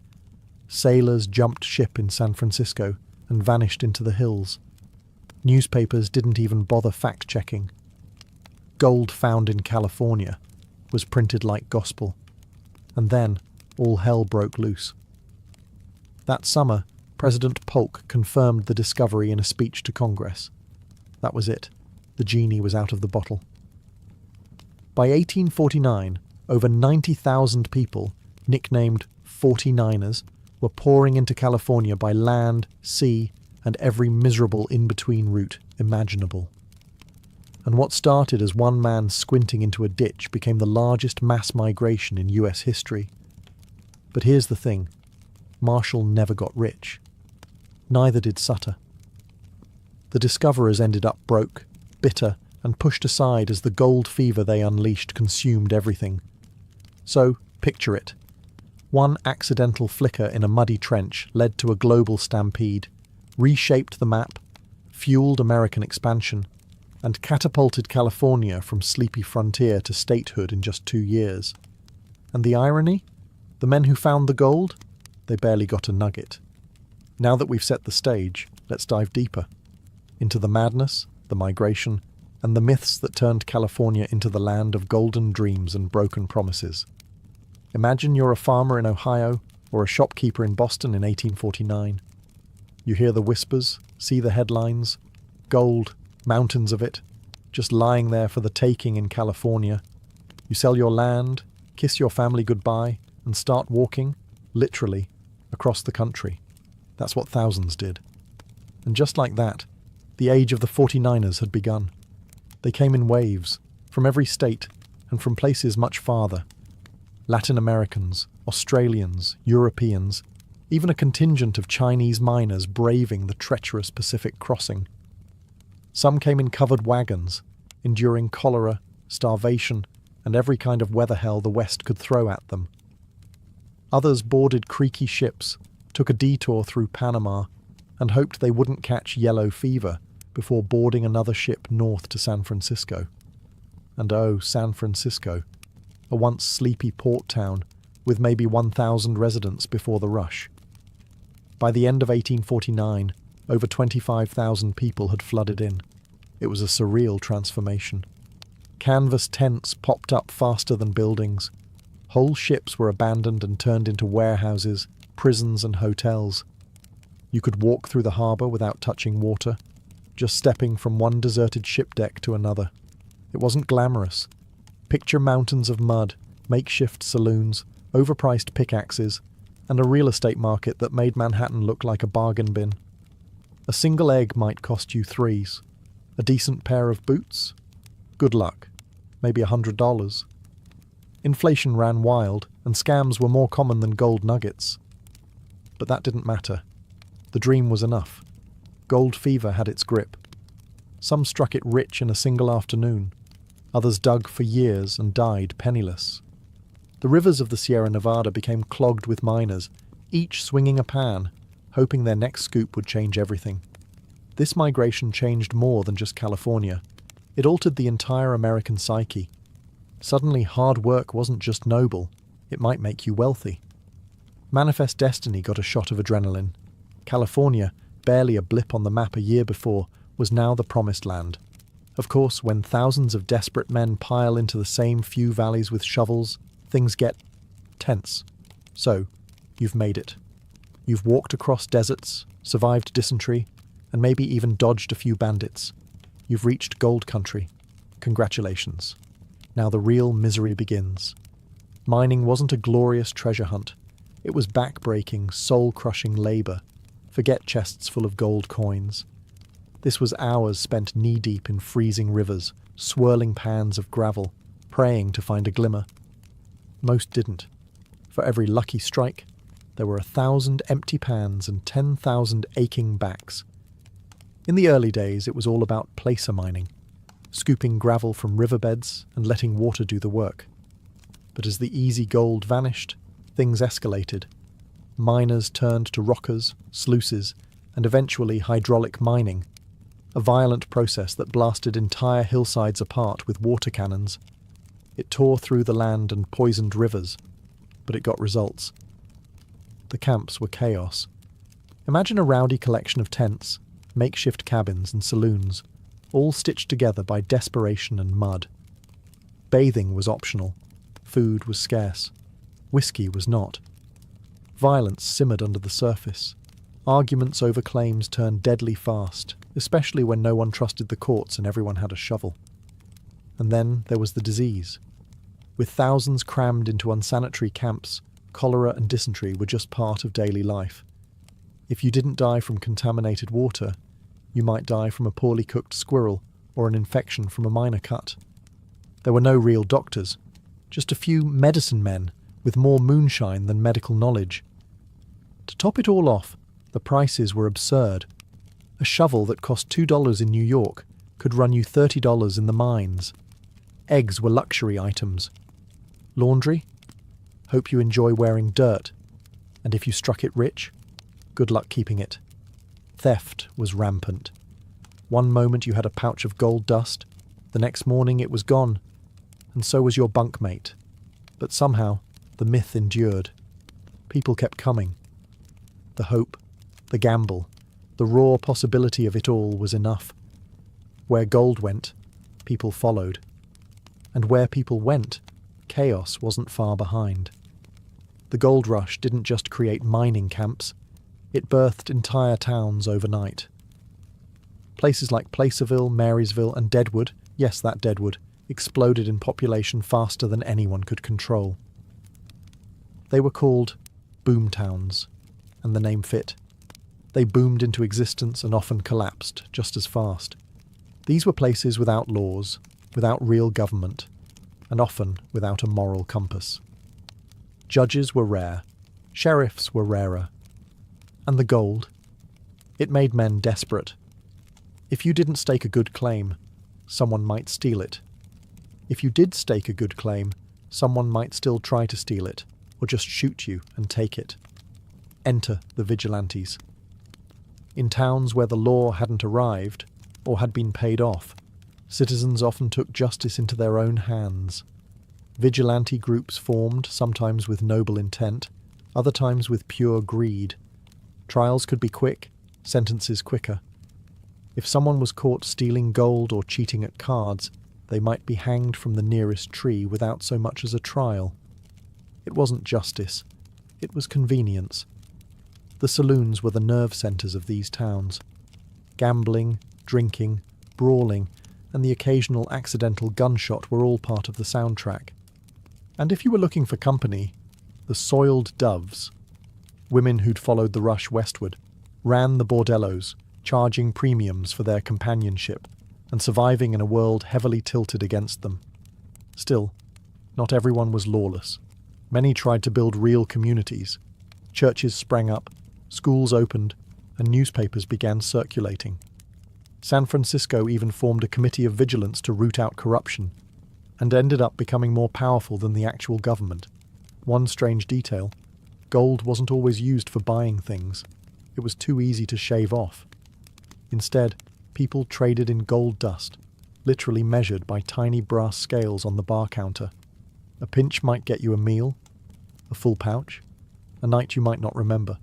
Sailors jumped ship in San Francisco and vanished into the hills. Newspapers didn't even bother fact-checking. Gold found in California was printed like gospel. And then all hell broke loose. That summer, President Polk confirmed the discovery in a speech to Congress. That was it. The genie was out of the bottle. By 1849, over 90,000 people, nicknamed 49ers, were pouring into California by land, sea, and every miserable in-between route imaginable. And what started as one man squinting into a ditch became the largest mass migration in US history. But here's the thing. Marshall never got rich. Neither did Sutter. The discoverers ended up broke, bitter, and pushed aside as the gold fever they unleashed consumed everything. So, picture it. One accidental flicker in a muddy trench led to a global stampede, reshaped the map, fueled American expansion, and catapulted California from sleepy frontier to statehood in just 2 years. And the irony? The men who found the gold? They barely got a nugget. Now that we've set the stage, let's dive deeper. Into the madness, the migration, and the myths that turned California into the land of golden dreams and broken promises. Imagine you're a farmer in Ohio or a shopkeeper in Boston in 1849. You hear the whispers, see the headlines, gold, mountains of it, just lying there for the taking in California. You sell your land, kiss your family goodbye, and start walking, literally, across the country. That's what thousands did. And just like that, the age of the 49ers had begun. They came in waves, from every state, and from places much farther. Latin Americans, Australians, Europeans, even a contingent of Chinese miners braving the treacherous Pacific crossing. Some came in covered wagons, enduring cholera, starvation, and every kind of weather hell the West could throw at them. Others boarded creaky ships, took a detour through Panama, and hoped they wouldn't catch yellow fever before boarding another ship north to San Francisco. And oh, San Francisco, a once sleepy port town with maybe 1,000 residents before the rush. By the end of 1849, over 25,000 people had flooded in. It was a surreal transformation. Canvas tents popped up faster than buildings. Whole ships were abandoned and turned into warehouses, prisons and hotels. You could walk through the harbour without touching water, just stepping from one deserted ship deck to another. It wasn't glamorous. Picture mountains of mud, makeshift saloons, overpriced pickaxes, and a real estate market that made Manhattan look like a bargain bin. A single egg might cost you threes. A decent pair of boots? Good luck. Maybe $100. Inflation ran wild, and scams were more common than gold nuggets. But that didn't matter. The dream was enough. Gold fever had its grip. Some struck it rich in a single afternoon. Others dug for years and died penniless. The rivers of the Sierra Nevada became clogged with miners, each swinging a pan, hoping their next scoop would change everything. This migration changed more than just California. It altered the entire American psyche. Suddenly, hard work wasn't just noble, it might make you wealthy. Manifest Destiny got a shot of adrenaline. California, barely a blip on the map a year before, was now the promised land. Of course, when thousands of desperate men pile into the same few valleys with shovels, things get tense. So, you've made it. You've walked across deserts, survived dysentery, and maybe even dodged a few bandits. You've reached gold country. Congratulations. Now the real misery begins. Mining wasn't a glorious treasure hunt. It was back-breaking, soul-crushing labour. Forget chests full of gold coins. This was hours spent knee-deep in freezing rivers, swirling pans of gravel, praying to find a glimmer. Most didn't. For every lucky strike, there were 1,000 empty pans and 10,000 aching backs. In the early days, it was all about placer mining, scooping gravel from riverbeds and letting water do the work. But as the easy gold vanished, things escalated. Miners turned to rockers, sluices, and eventually hydraulic mining, a violent process that blasted entire hillsides apart with water cannons. It tore through the land and poisoned rivers. but it got results. The camps were chaos. Imagine a rowdy collection of tents, makeshift cabins and saloons, all stitched together by desperation and mud. Bathing was optional. Food was scarce. Whiskey was not. Violence simmered under the surface. Arguments over claims turned deadly fast, especially when no one trusted the courts and everyone had a shovel. And then there was the disease. With thousands crammed into unsanitary camps, cholera and dysentery were just part of daily life. If you didn't die from contaminated water, you might die from a poorly cooked squirrel or an infection from a minor cut. There were no real doctors, just a few medicine men with more moonshine than medical knowledge. To top it all off, the prices were absurd. A shovel that cost $2 in New York could run you $30 in the mines. Eggs were luxury items. Laundry? Hope you enjoy wearing dirt. And if you struck it rich, good luck keeping it. Theft was rampant. One moment you had a pouch of gold dust, the next morning it was gone, and so was your bunkmate. But somehow, the myth endured. People kept coming. The hope, the gamble, the raw possibility of it all was enough. Where gold went, people followed. And where people went, chaos wasn't far behind. The gold rush didn't just create mining camps, it birthed entire towns overnight. Places like Placerville, Marysville, and Deadwood, yes, that Deadwood, exploded in population faster than anyone could control. They were called boom towns, and the name fit. They boomed into existence and often collapsed just as fast. These were places without laws, without real government, and often without a moral compass. Judges were rare, sheriffs were rarer. And the gold? It made men desperate. If you didn't stake a good claim, someone might steal it. If you did stake a good claim, someone might still try to steal it, or just shoot you and take it. Enter the vigilantes. In towns where the law hadn't arrived, or had been paid off, citizens often took justice into their own hands. Vigilante groups formed, sometimes with noble intent, other times with pure greed. Trials could be quick, sentences quicker. If someone was caught stealing gold or cheating at cards, they might be hanged from the nearest tree without so much as a trial. It wasn't justice, it was convenience. The saloons were the nerve centres of these towns. Gambling, drinking, brawling, and the occasional accidental gunshot were all part of the soundtrack. And if you were looking for company, the soiled doves, women who'd followed the rush westward, ran the bordellos, charging premiums for their companionship and surviving in a world heavily tilted against them. Still, not everyone was lawless. Many tried to build real communities. Churches sprang up, schools opened, and newspapers began circulating. San Francisco even formed a committee of vigilance to root out corruption, and ended up becoming more powerful than the actual government. One strange detail: gold wasn't always used for buying things. It was too easy to shave off. Instead, people traded in gold dust, literally measured by tiny brass scales on the bar counter. A pinch might get you a meal, a full pouch, a night you might not remember.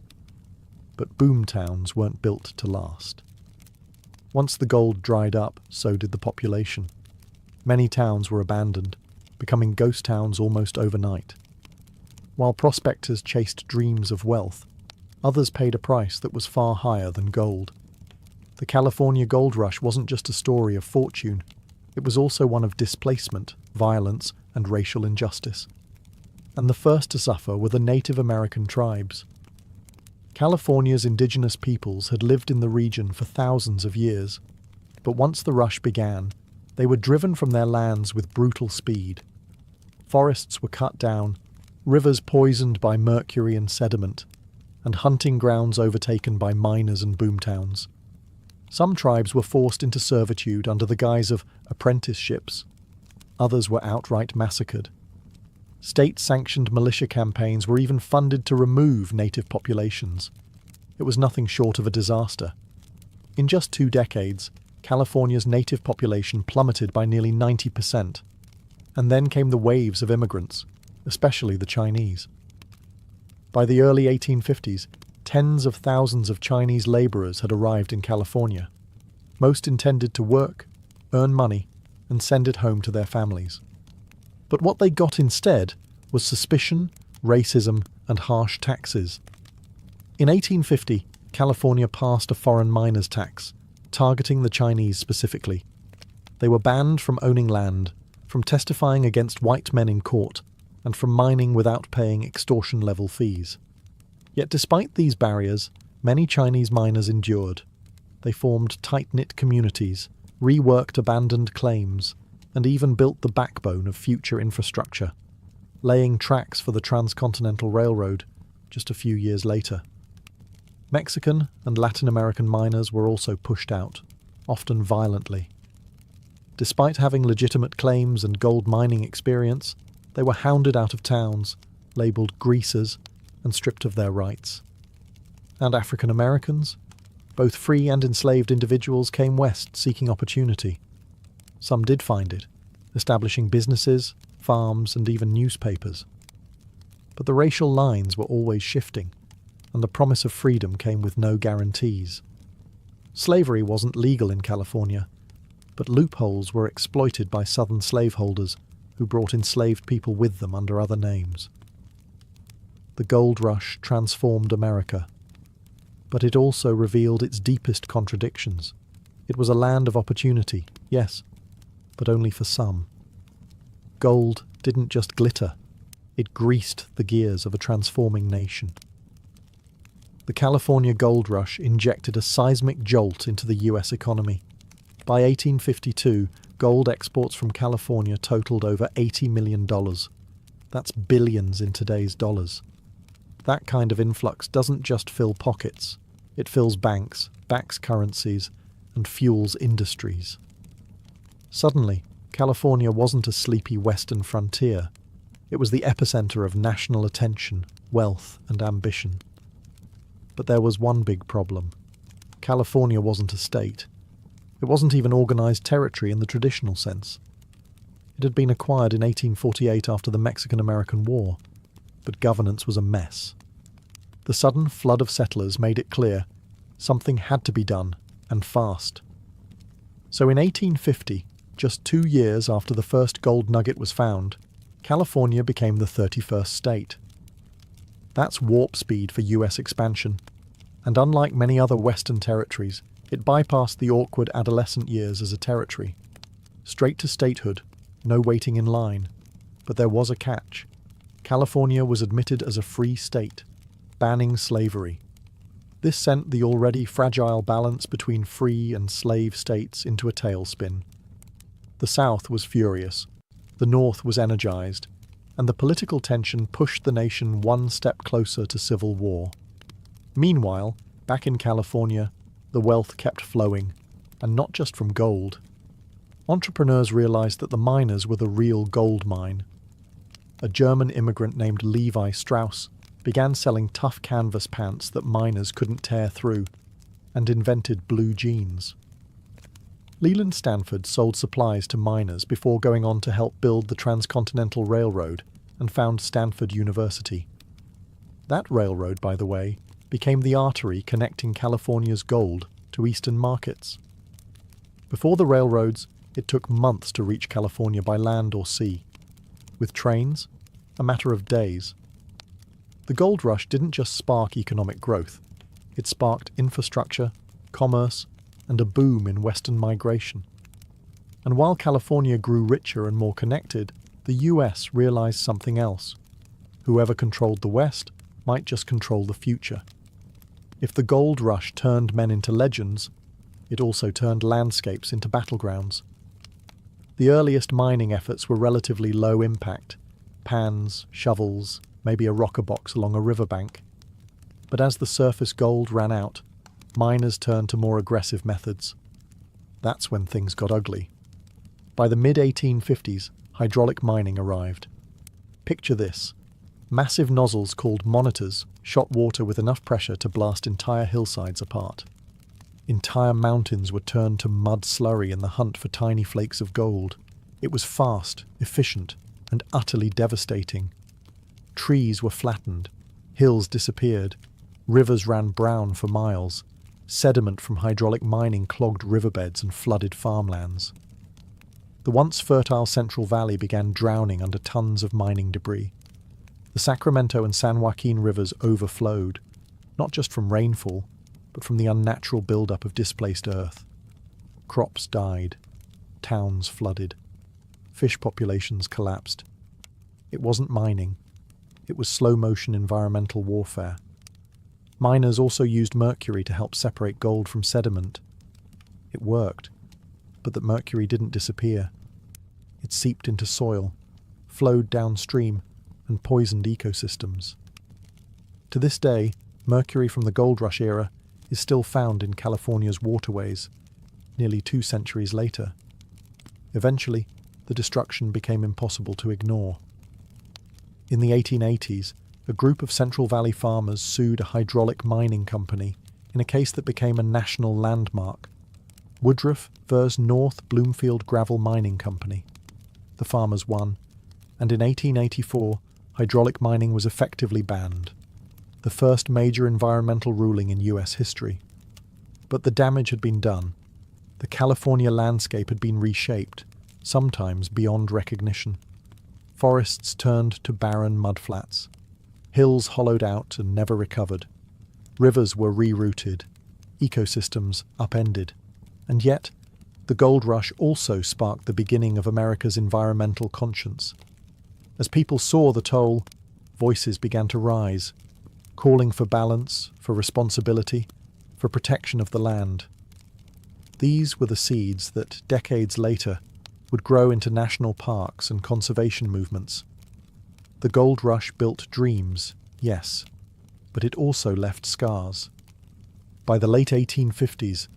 But boom towns weren't built to last. Once the gold dried up, so did the population. Many towns were abandoned, becoming ghost towns almost overnight. While prospectors chased dreams of wealth, others paid a price that was far higher than gold. The California gold rush wasn't just a story of fortune, it was also one of displacement, violence, and racial injustice. And the first to suffer were the Native American tribes. California's indigenous peoples had lived in the region for thousands of years, but once the rush began, they were driven from their lands with brutal speed. Forests were cut down, rivers poisoned by mercury and sediment, and hunting grounds overtaken by miners and boomtowns. Some tribes were forced into servitude under the guise of apprenticeships. Others were outright massacred. State-sanctioned militia campaigns were even funded to remove native populations. It was nothing short of a disaster. In just 2 decades, California's native population plummeted by nearly 90%. And then came the waves of immigrants, especially the Chinese. By the early 1850s, tens of thousands of Chinese labourers had arrived in California. Most intended to work, earn money, and send it home to their families. But what they got instead was suspicion, racism, and harsh taxes. In 1850, California passed a foreign miners' tax, targeting the Chinese specifically. They were banned from owning land, from testifying against white men in court, and from mining without paying extortion-level fees. Yet despite these barriers, many Chinese miners endured. They formed tight-knit communities, reworked abandoned claims, and even built the backbone of future infrastructure, laying tracks for the Transcontinental Railroad just a few years later. Mexican and Latin American miners were also pushed out, often violently. Despite having legitimate claims and gold mining experience, they were hounded out of towns, labelled greasers, and stripped of their rights. And African Americans? Both free and enslaved individuals came west seeking opportunity. Some did find it, establishing businesses, farms, and even newspapers. But the racial lines were always shifting, and the promise of freedom came with no guarantees. Slavery wasn't legal in California, but loopholes were exploited by Southern slaveholders who brought enslaved people with them under other names. The gold rush transformed America, but it also revealed its deepest contradictions. It was a land of opportunity, yes, but only for some. Gold didn't just glitter, it greased the gears of a transforming nation. The California gold rush injected a seismic jolt into the US economy. By 1852, gold exports from California totaled over $80 million. That's billions in today's dollars. That kind of influx doesn't just fill pockets. It fills banks, backs currencies, and fuels industries. Suddenly, California wasn't a sleepy western frontier. It was the epicenter of national attention, wealth, and ambition. But there was one big problem. California wasn't a state. It wasn't even organized territory in the traditional sense. It had been acquired in 1848 after the Mexican-American War, but governance was a mess. The sudden flood of settlers made it clear something had to be done, and fast. So in 1850, just 2 years after the first gold nugget was found, California became the 31st state. That's warp speed for US expansion, and unlike many other Western territories, it bypassed the awkward adolescent years as a territory. Straight to statehood, no waiting in line. But there was a catch. California was admitted as a free state, banning slavery. This sent the already fragile balance between free and slave states into a tailspin. The South was furious, the North was energized, and the political tension pushed the nation one step closer to civil war. Meanwhile, back in California, the wealth kept flowing, and not just from gold. Entrepreneurs realized that the miners were the real gold mine. A German immigrant named Levi Strauss began selling tough canvas pants that miners couldn't tear through, and invented blue jeans. Leland Stanford sold supplies to miners before going on to help build the Transcontinental Railroad and found Stanford University. That railroad, by the way, became the artery connecting California's gold to eastern markets. Before the railroads, it took months to reach California by land or sea. With trains, a matter of days. The gold rush didn't just spark economic growth. It sparked infrastructure, commerce, and a boom in Western migration. And while California grew richer and more connected, the US realized something else. Whoever controlled the West might just control the future. If the gold rush turned men into legends, it also turned landscapes into battlegrounds. The earliest mining efforts were relatively low impact, pans, shovels, maybe a rocker box along a riverbank. But as the surface gold ran out, miners turned to more aggressive methods. That's when things got ugly. By the mid-1850s, hydraulic mining arrived. Picture this. Massive nozzles called monitors shot water with enough pressure to blast entire hillsides apart. Entire mountains were turned to mud slurry in the hunt for tiny flakes of gold. It was fast, efficient, and utterly devastating. Trees were flattened, Hills disappeared, rivers ran brown for miles, sediment from hydraulic mining clogged riverbeds and flooded farmlands. The once fertile Central Valley began drowning under tons of mining debris. The Sacramento and San Joaquin rivers overflowed, not just from rainfall, but from the unnatural buildup of displaced earth. Crops died, towns flooded, fish populations collapsed. It wasn't mining, it was slow-motion environmental warfare. Miners also used mercury to help separate gold from sediment. It worked, but the mercury didn't disappear. It seeped into soil, flowed downstream, and poisoned ecosystems. To this day, mercury from the gold rush era is still found in California's waterways, nearly 2 centuries later. Eventually, the destruction became impossible to ignore. In the 1880s, a group of Central Valley farmers sued a hydraulic mining company in a case that became a national landmark. Woodruff vs. North Bloomfield Gravel Mining Company. The farmers won, and in 1884, hydraulic mining was effectively banned, the first major environmental ruling in US history. But the damage had been done. The California landscape had been reshaped, sometimes beyond recognition. Forests turned to barren mudflats. Hills hollowed out and never recovered. Rivers were rerouted. Ecosystems upended. And yet, the gold rush also sparked the beginning of America's environmental conscience. As people saw the toll, voices began to rise, calling for balance, for responsibility, for protection of the land. These were the seeds that, decades later, would grow into national parks and conservation movements. The gold rush built dreams, yes, but it also left scars. By the late 1850s,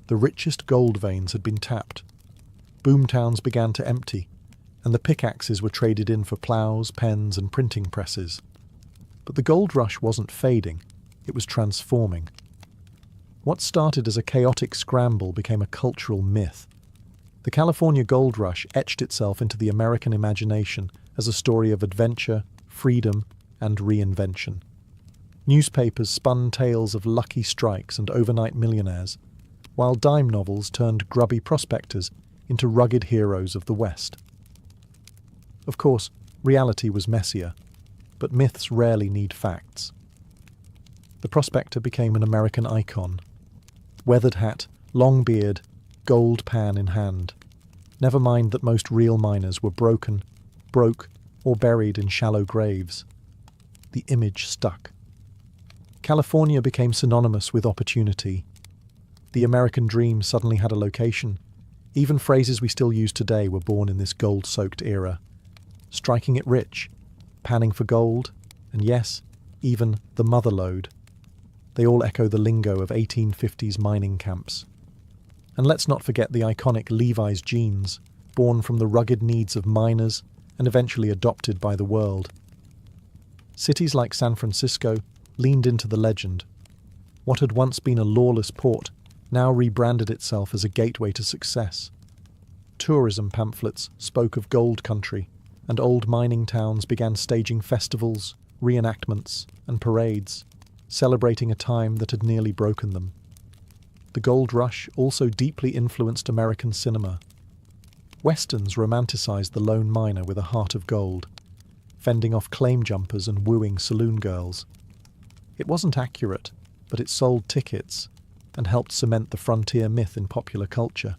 the richest gold veins had been tapped. Boomtowns began to empty, and the pickaxes were traded in for ploughs, pens, and printing presses. But the gold rush wasn't fading, it was transforming. What started as a chaotic scramble became a cultural myth. The California gold rush etched itself into the American imagination as a story of adventure, freedom, and reinvention. Newspapers spun tales of lucky strikes and overnight millionaires, while dime novels turned grubby prospectors into rugged heroes of the West. Of course, reality was messier, but myths rarely need facts. The prospector became an American icon. Weathered hat, long beard, gold pan in hand. Never mind that most real miners were broken, broke, or buried in shallow graves. The image stuck. California became synonymous with opportunity. The American dream suddenly had a location. Even phrases we still use today were born in this gold-soaked era. Striking it rich, panning for gold, and yes, even the mother lode. They all echo the lingo of 1850s mining camps. And let's not forget the iconic Levi's jeans, born from the rugged needs of miners and eventually adopted by the world. Cities like San Francisco leaned into the legend. What had once been a lawless port now rebranded itself as a gateway to success. Tourism pamphlets spoke of gold country, and old mining towns began staging festivals, reenactments, and parades, celebrating a time that had nearly broken them. The gold rush also deeply influenced American cinema. Westerns romanticized the lone miner with a heart of gold, fending off claim jumpers and wooing saloon girls. It wasn't accurate, but it sold tickets and helped cement the frontier myth in popular culture.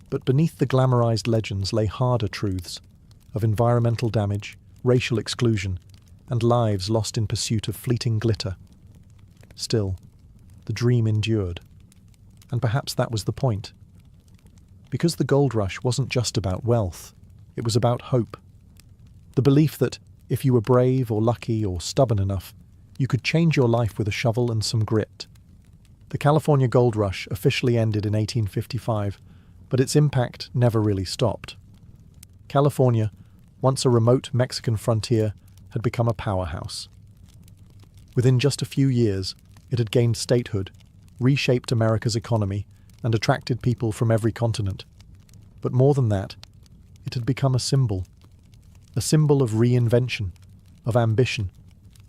But beneath the glamorized legends lay harder truths of environmental damage, racial exclusion, and lives lost in pursuit of fleeting glitter. Still, the dream endured. And perhaps that was the point. Because the gold rush wasn't just about wealth, it was about hope. The belief that, if you were brave or lucky or stubborn enough, you could change your life with a shovel and some grit. The California gold rush officially ended in 1855, but its impact never really stopped. California, once a remote Mexican frontier, had become a powerhouse. Within just a few years, it had gained statehood, reshaped America's economy, and attracted people from every continent. But more than that, it had become a symbol of reinvention, of ambition,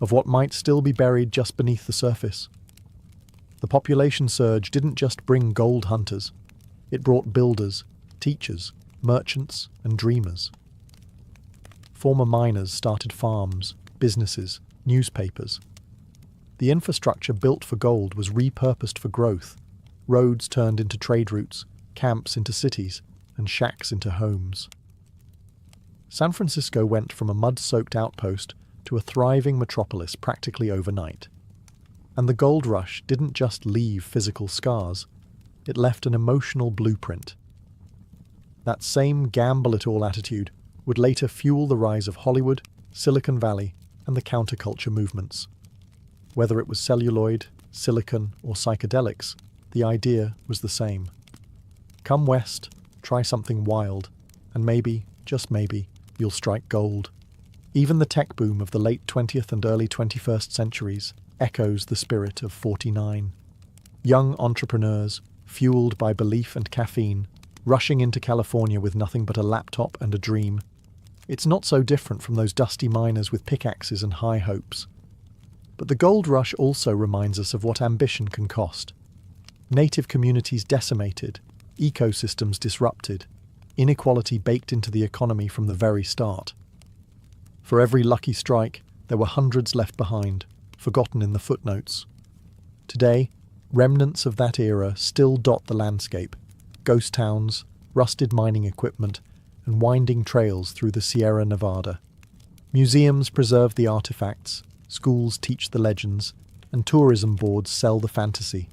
of what might still be buried just beneath the surface. The population surge didn't just bring gold hunters, it brought builders, teachers, merchants, and dreamers. Former miners started farms, businesses, newspapers. The infrastructure built for gold was repurposed for growth. Roads turned into trade routes, camps into cities, and shacks into homes. San Francisco went from a mud-soaked outpost to a thriving metropolis practically overnight. And the gold rush didn't just leave physical scars, it left an emotional blueprint. That same gamble-it-all attitude would later fuel the rise of Hollywood, Silicon Valley, and the counterculture movements. Whether it was celluloid, silicon, or psychedelics, the idea was the same. Come west, try something wild, and maybe, just maybe, you'll strike gold. Even the tech boom of the late 20th and early 21st centuries echoes the spirit of 49. Young entrepreneurs, fueled by belief and caffeine, rushing into California with nothing but a laptop and a dream. It's not so different from those dusty miners with pickaxes and high hopes. But the gold rush also reminds us of what ambition can cost. Native communities decimated, ecosystems disrupted, inequality baked into the economy from the very start. For every lucky strike, there were hundreds left behind, forgotten in the footnotes. Today, remnants of that era still dot the landscape: ghost towns, rusted mining equipment, and winding trails through the Sierra Nevada. Museums preserve the artifacts, schools teach the legends, and tourism boards sell the fantasy.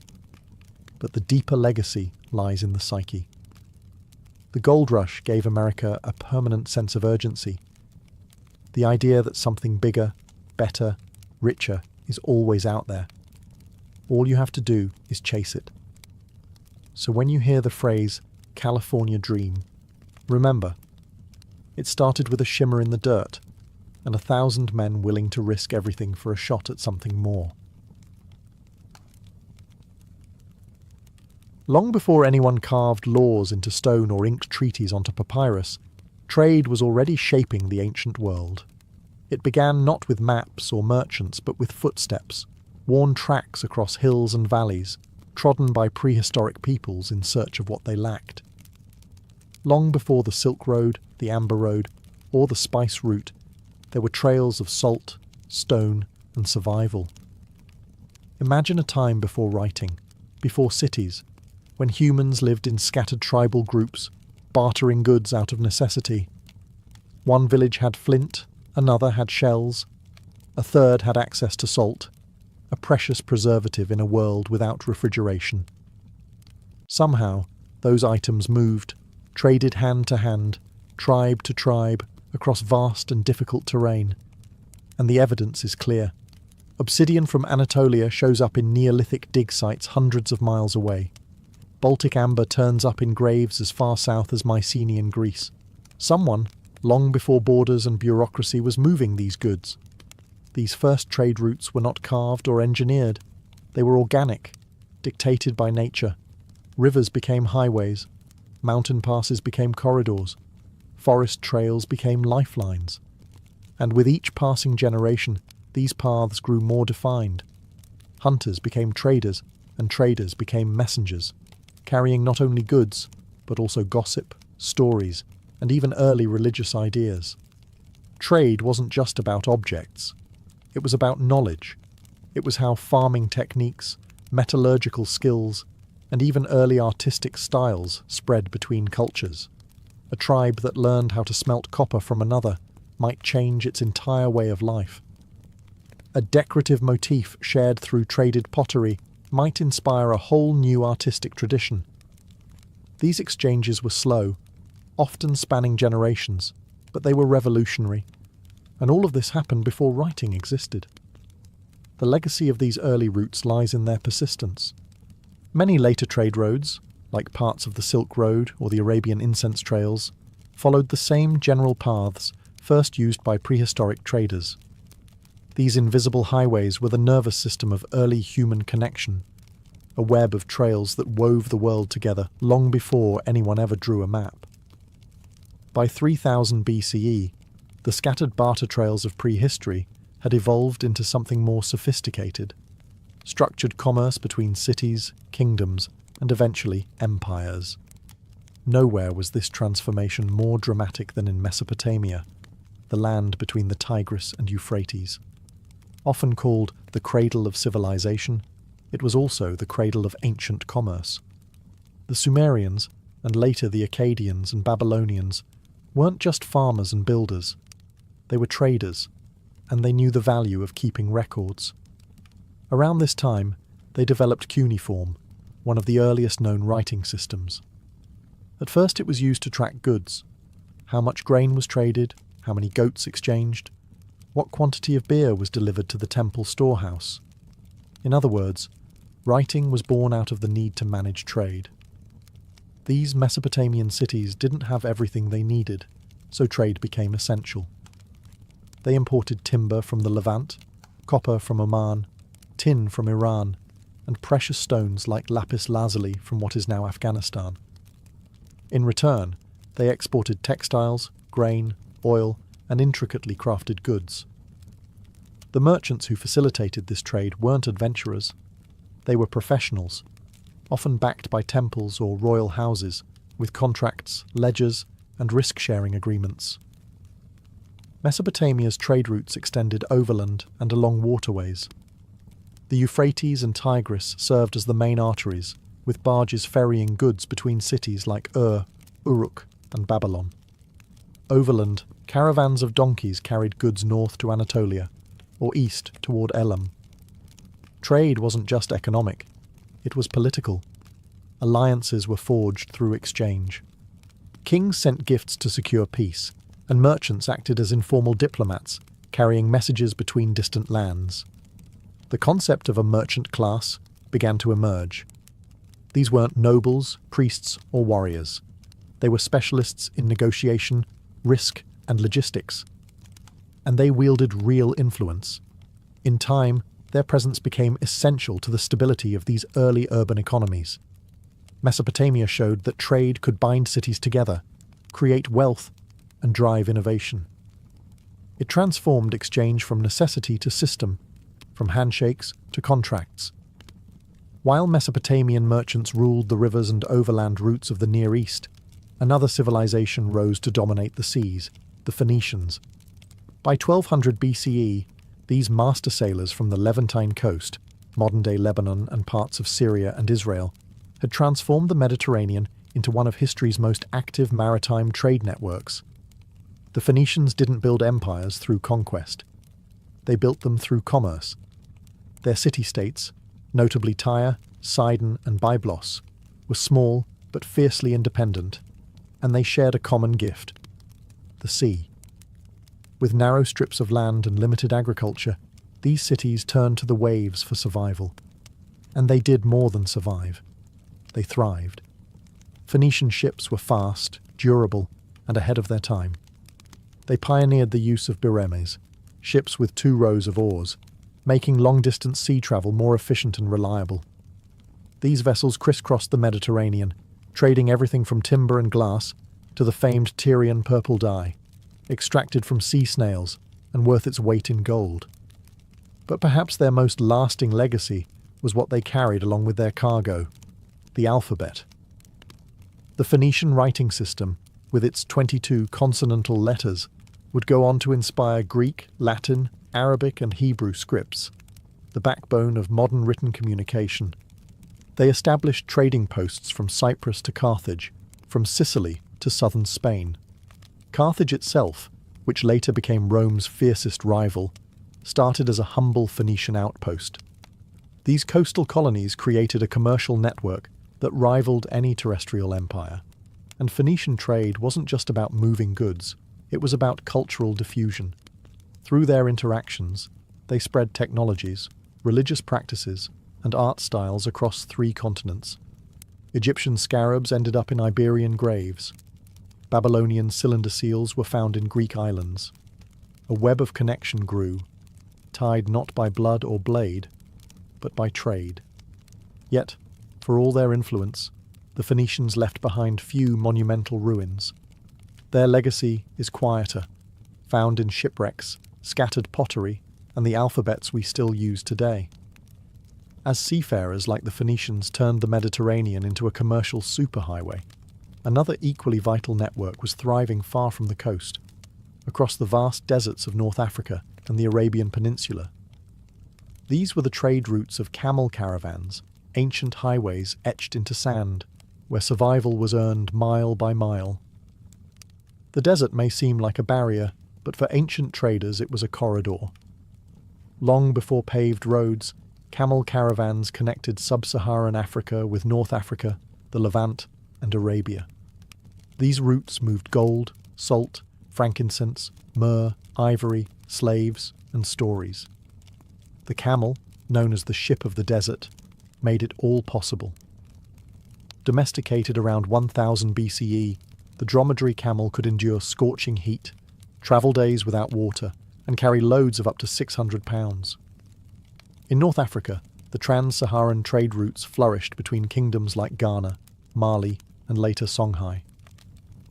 But the deeper legacy lies in the psyche. The gold rush gave America a permanent sense of urgency. The idea that something bigger, better, richer is always out there. All you have to do is chase it. So when you hear the phrase, California Dream, remember, it started with a shimmer in the dirt, and 1,000 men willing to risk everything for a shot at something more. Long before anyone carved laws into stone or inked treaties onto papyrus, trade was already shaping the ancient world. It began not with maps or merchants, but with footsteps, worn tracks across hills and valleys, trodden by prehistoric peoples in search of what they lacked. Long before the Silk Road, the Amber Road, or the Spice Route, there were trails of salt, stone, and survival. Imagine a time before writing, before cities, when humans lived in scattered tribal groups, bartering goods out of necessity. One village had flint, another had shells, a third had access to salt, a precious preservative in a world without refrigeration. Somehow, those items moved, traded hand to hand, tribe to tribe, across vast and difficult terrain. And the evidence is clear. Obsidian from Anatolia shows up in Neolithic dig sites hundreds of miles away. Baltic amber turns up in graves as far south as Mycenaean Greece. Someone, long before borders and bureaucracy, was moving these goods. These first trade routes were not carved or engineered. They were organic, dictated by nature. Rivers became highways. Mountain passes became corridors. Forest trails became lifelines. And with each passing generation, these paths grew more defined. Hunters became traders, and traders became messengers, carrying not only goods, but also gossip, stories, and even early religious ideas. Trade wasn't just about objects. It was about knowledge. It was how farming techniques, metallurgical skills, and even early artistic styles spread between cultures. A tribe that learned how to smelt copper from another might change its entire way of life. A decorative motif shared through traded pottery might inspire a whole new artistic tradition. These exchanges were slow, often spanning generations, but they were revolutionary, and all of this happened before writing existed. The legacy of these early routes lies in their persistence. Many later trade roads, like parts of the Silk Road or the Arabian incense trails, followed the same general paths first used by prehistoric traders. These invisible highways were the nervous system of early human connection, a web of trails that wove the world together long before anyone ever drew a map. By 3000 BCE, the scattered barter trails of prehistory had evolved into something more sophisticated, structured commerce between cities, kingdoms, and eventually empires. Nowhere was this transformation more dramatic than in Mesopotamia, the land between the Tigris and Euphrates. Often called the cradle of civilization, it was also the cradle of ancient commerce. The Sumerians, and later the Akkadians and Babylonians, weren't just farmers and builders. They were traders, and they knew the value of keeping records. Around this time, they developed cuneiform, one of the earliest known writing systems. At first it was used to track goods: how much grain was traded, how many goats exchanged, what quantity of beer was delivered to the temple storehouse. In other words, writing was born out of the need to manage trade. These Mesopotamian cities didn't have everything they needed, so trade became essential. They imported timber from the Levant, copper from Oman, tin from Iran, and precious stones like lapis lazuli from what is now Afghanistan. In return, they exported textiles, grain, oil, and intricately crafted goods. The merchants who facilitated this trade weren't adventurers. They were professionals, often backed by temples or royal houses, with contracts, ledgers, and risk-sharing agreements. Mesopotamia's trade routes extended overland and along waterways. The Euphrates and Tigris served as the main arteries, with barges ferrying goods between cities like Uruk, and Babylon. Overland, caravans of donkeys carried goods north to Anatolia, or east toward Elam. Trade wasn't just economic, it was political. Alliances were forged through exchange. Kings sent gifts to secure peace, and merchants acted as informal diplomats, carrying messages between distant lands. The concept of a merchant class began to emerge. These weren't nobles, priests, or warriors. They were specialists in negotiation, risk, and logistics. And they wielded real influence. In time, their presence became essential to the stability of these early urban economies. Mesopotamia showed that trade could bind cities together, create wealth, and drive innovation. It transformed exchange from necessity to system, from handshakes to contracts. While Mesopotamian merchants ruled the rivers and overland routes of the Near East, another civilization rose to dominate the seas, the Phoenicians. By 1200 BCE, these master sailors from the Levantine coast, modern-day Lebanon and parts of Syria and Israel, had transformed the Mediterranean into one of history's most active maritime trade networks. The Phoenicians didn't build empires through conquest. They built them through commerce. Their city-states, notably Tyre, Sidon, and Byblos, were small but fiercely independent, and they shared a common gift: the sea. With narrow strips of land and limited agriculture, these cities turned to the waves for survival. And they did more than survive. They thrived. Phoenician ships were fast, durable, and ahead of their time. They pioneered the use of biremes, ships with 2 rows of oars, making long-distance sea travel more efficient and reliable. These vessels crisscrossed the Mediterranean, trading everything from timber and glass to the famed Tyrian purple dye, extracted from sea snails and worth its weight in gold. But perhaps their most lasting legacy was what they carried along with their cargo: the alphabet. The Phoenician writing system, with its 22 consonantal letters, would go on to inspire Greek, Latin, Arabic, and Hebrew scripts, the backbone of modern written communication. They established trading posts from Cyprus to Carthage, from Sicily to southern Spain. Carthage itself, which later became Rome's fiercest rival, started as a humble Phoenician outpost. These coastal colonies created a commercial network that rivaled any terrestrial empire. And Phoenician trade wasn't just about moving goods, it was about cultural diffusion. Through their interactions, they spread technologies, religious practices, and art styles across 3 continents. Egyptian scarabs ended up in Iberian graves. Babylonian cylinder seals were found in Greek islands. A web of connection grew, tied not by blood or blade, but by trade. Yet, for all their influence, the Phoenicians left behind few monumental ruins. Their legacy is quieter, found in shipwrecks, scattered pottery, and the alphabets we still use today. As seafarers like the Phoenicians turned the Mediterranean into a commercial superhighway, another equally vital network was thriving far from the coast, across the vast deserts of North Africa and the Arabian Peninsula. These were the trade routes of camel caravans, ancient highways etched into sand, where survival was earned mile by mile. The desert may seem like a barrier, but for ancient traders it was a corridor. Long before paved roads, camel caravans connected sub-Saharan Africa with North Africa, the Levant, and Arabia. These routes moved gold, salt, frankincense, myrrh, ivory, slaves, and stories. The camel, known as the ship of the desert, made it all possible. Domesticated around 1000 BCE, the dromedary camel could endure scorching heat, travel days without water, and carry loads of up to 600 pounds. In North Africa, the trans-Saharan trade routes flourished between kingdoms like Ghana, Mali, and later Songhai.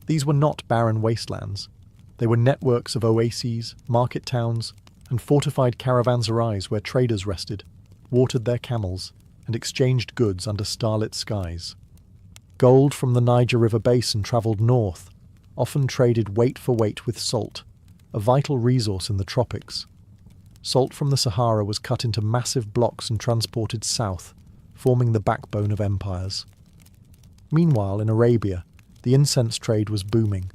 These were not barren wastelands. They were networks of oases, market towns, and fortified caravanserais where traders rested, watered their camels, and exchanged goods under starlit skies. Gold from the Niger River basin travelled north, often traded weight for weight with salt, a vital resource in the tropics. Salt from the Sahara was cut into massive blocks and transported south, forming the backbone of empires. Meanwhile, in Arabia, the incense trade was booming.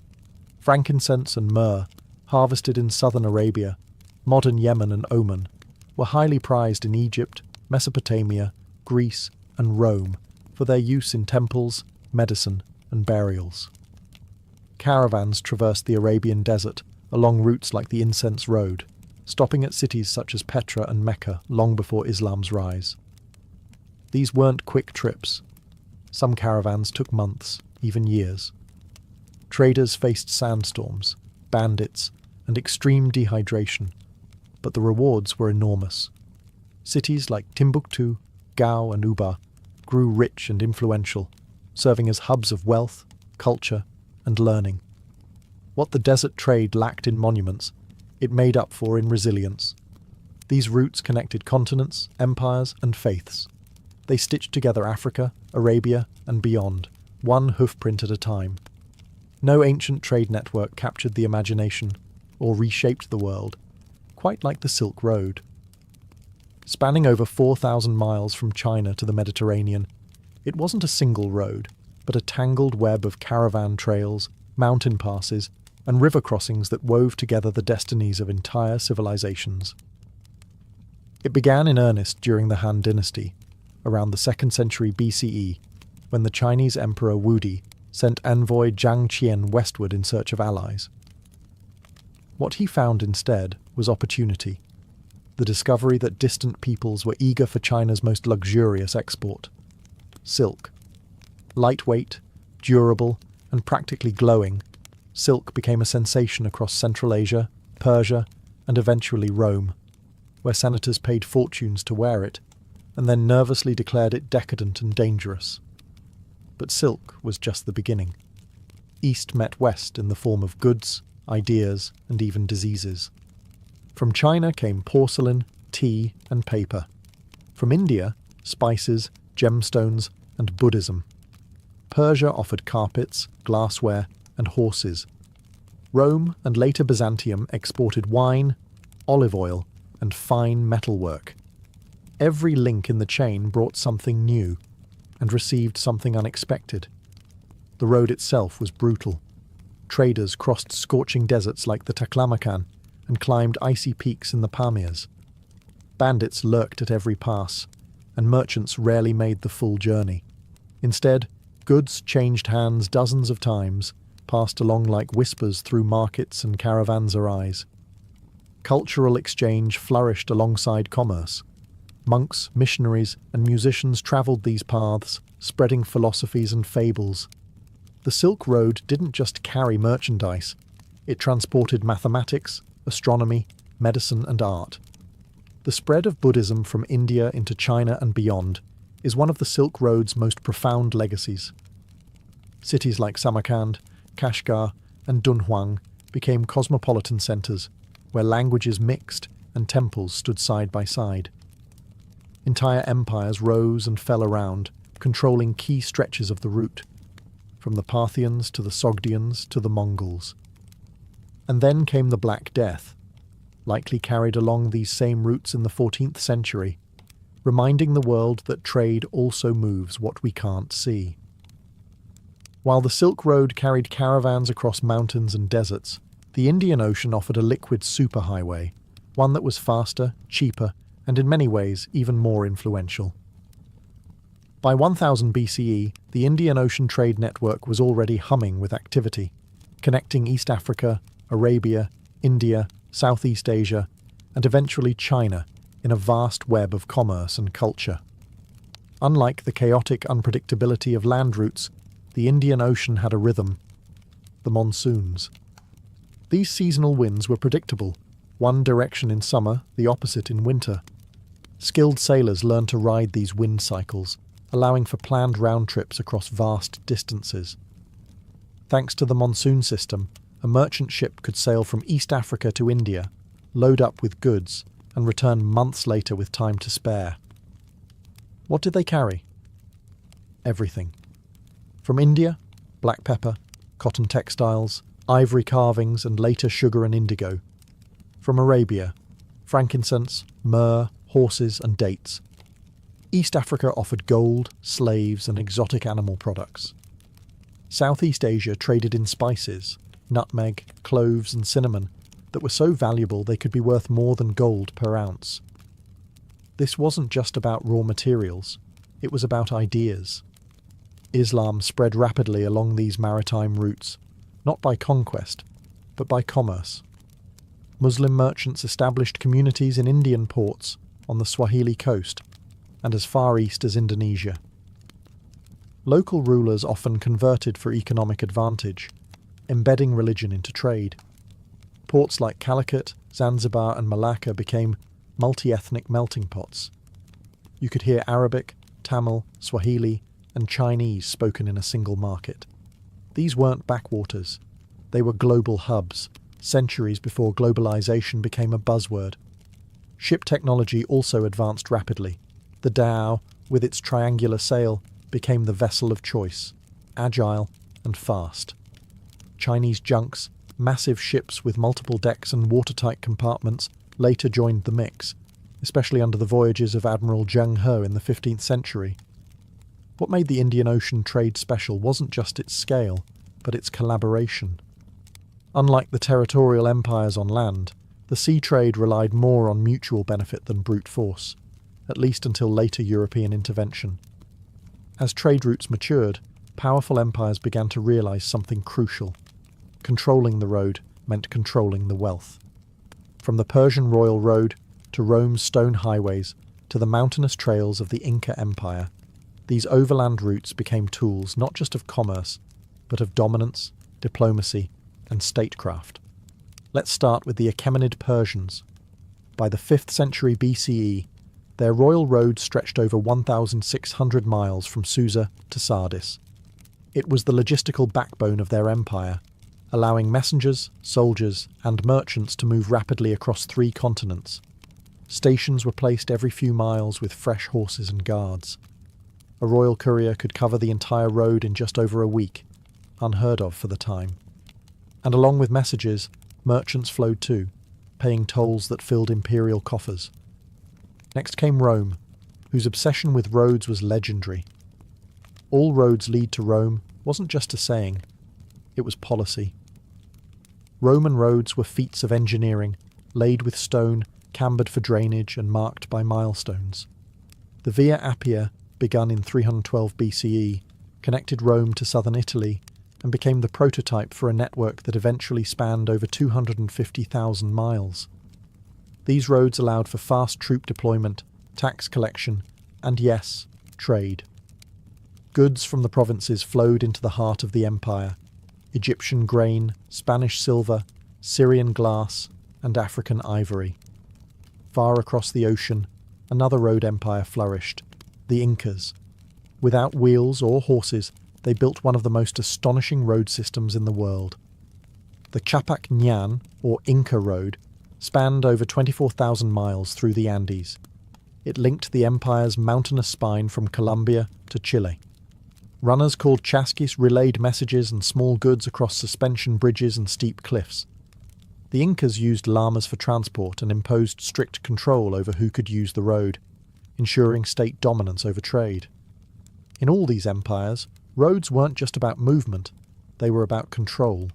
Frankincense and myrrh, harvested in southern Arabia, modern Yemen and Oman, were highly prized in Egypt, Mesopotamia, Greece, and Rome for their use in temples, medicine, and burials. Caravans traversed the Arabian desert along routes like the Incense Road, stopping at cities such as Petra and Mecca long before Islam's rise. These weren't quick trips. Some caravans took months, even years. Traders faced sandstorms, bandits, and extreme dehydration, but the rewards were enormous. Cities like Timbuktu, Gao, and Uba grew rich and influential, serving as hubs of wealth, culture, and learning. What the desert trade lacked in monuments, it made up for in resilience. These routes connected continents, empires, and faiths. They stitched together Africa, Arabia, and beyond, one hoofprint at a time. No ancient trade network captured the imagination or reshaped the world, quite like the Silk Road. Spanning over 4,000 miles from China to the Mediterranean, it wasn't a single road, but a tangled web of caravan trails, mountain passes, and river crossings that wove together the destinies of entire civilizations. It began in earnest during the Han Dynasty, around the 2nd century BCE, when the Chinese Emperor Wudi sent envoy Zhang Qian westward in search of allies. What he found instead was opportunity, the discovery that distant peoples were eager for China's most luxurious export: silk. Lightweight, durable, and practically glowing, silk became a sensation across Central Asia, Persia, and eventually Rome, where senators paid fortunes to wear it, and then nervously declared it decadent and dangerous. But silk was just the beginning. East met West in the form of goods, ideas, and even diseases. From China came porcelain, tea, and paper. From India, spices, gemstones, and Buddhism. Persia offered carpets, glassware, and horses. Rome and later Byzantium exported wine, olive oil, and fine metalwork. Every link in the chain brought something new and received something unexpected. The road itself was brutal. Traders crossed scorching deserts like the Taklamakan and climbed icy peaks in the Pamirs. Bandits lurked at every pass, and merchants rarely made the full journey. Instead, goods changed hands dozens of times, passed along like whispers through markets and caravanserais. Cultural exchange flourished alongside commerce. Monks, missionaries, and musicians travelled these paths, spreading philosophies and fables. The Silk Road didn't just carry merchandise, it transported mathematics, astronomy, medicine, and art. The spread of Buddhism from India into China and beyond is one of the Silk Road's most profound legacies. Cities like Samarkand, Kashgar, and Dunhuang became cosmopolitan centres, where languages mixed, and temples stood side by side. Entire empires rose and fell around, controlling key stretches of the route, from the Parthians to the Sogdians to the Mongols. And then came the Black Death, likely carried along these same routes in the 14th century, reminding the world that trade also moves what we can't see. While the Silk Road carried caravans across mountains and deserts, the Indian Ocean offered a liquid superhighway, one that was faster, cheaper, and in many ways even more influential. By 1000 BCE, the Indian Ocean trade network was already humming with activity, connecting East Africa, Arabia, India, Southeast Asia, and eventually China in a vast web of commerce and culture. Unlike the chaotic unpredictability of land routes, the Indian Ocean had a rhythm: the monsoons. These seasonal winds were predictable, one direction in summer, the opposite in winter. Skilled sailors learned to ride these wind cycles, allowing for planned round trips across vast distances. Thanks to the monsoon system, a merchant ship could sail from East Africa to India, load up with goods, and return months later with time to spare. What did they carry? Everything. From India, black pepper, cotton textiles, ivory carvings, and later sugar and indigo. From Arabia, frankincense, myrrh, horses, and dates. East Africa offered gold, slaves, and exotic animal products. Southeast Asia traded in spices, nutmeg, cloves, and cinnamon that were so valuable they could be worth more than gold per ounce. This wasn't just about raw materials, it was about ideas. Islam spread rapidly along these maritime routes, not by conquest, but by commerce. Muslim merchants established communities in Indian ports, on the Swahili coast, and as far east as Indonesia. Local rulers often converted for economic advantage, embedding religion into trade. Ports like Calicut, Zanzibar, and Malacca became multi-ethnic melting pots. You could hear Arabic, Tamil, Swahili, and Chinese spoken in a single market. These weren't backwaters. They were global hubs, centuries before globalization became a buzzword. Ship technology also advanced rapidly. The dhow, with its triangular sail, became the vessel of choice, agile and fast. Chinese junks, massive ships with multiple decks and watertight compartments, later joined the mix, especially under the voyages of Admiral Zheng He in the 15th century. What made the Indian Ocean trade special wasn't just its scale, but its collaboration. Unlike the territorial empires on land, the sea trade relied more on mutual benefit than brute force, at least until later European intervention. As trade routes matured, powerful empires began to realize something crucial. Controlling the road meant controlling the wealth. From the Persian Royal Road to Rome's stone highways to the mountainous trails of the Inca Empire, these overland routes became tools not just of commerce, but of dominance, diplomacy, and statecraft. Let's start with the Achaemenid Persians. By the 5th century BCE, their royal road stretched over 1,600 miles from Susa to Sardis. It was the logistical backbone of their empire, allowing messengers, soldiers, and merchants to move rapidly across 3 continents. Stations were placed every few miles with fresh horses and guards. A royal courier could cover the entire road in just over a week, unheard of for the time. And along with messages, merchants flowed too, paying tolls that filled imperial coffers. Next came Rome, whose obsession with roads was legendary. All roads lead to Rome wasn't just a saying, it was policy. Roman roads were feats of engineering, laid with stone, cambered for drainage, and marked by milestones. The Via Appia, begun in 312 BCE, connected Rome to southern Italy and became the prototype for a network that eventually spanned over 250,000 miles. These roads allowed for fast troop deployment, tax collection, and yes, trade. Goods from the provinces flowed into the heart of the empire: Egyptian grain, Spanish silver, Syrian glass, and African ivory. Far across the ocean, another road empire flourished: the Incas. Without wheels or horses, they built one of the most astonishing road systems in the world. The Chapak Ñan, or Inca Road, spanned over 24,000 miles through the Andes. It linked the empire's mountainous spine from Colombia to Chile. Runners called chasquis relayed messages and small goods across suspension bridges and steep cliffs. The Incas used llamas for transport and imposed strict control over who could use the road, ensuring state dominance over trade. In all these empires, roads weren't just about movement, they were about control.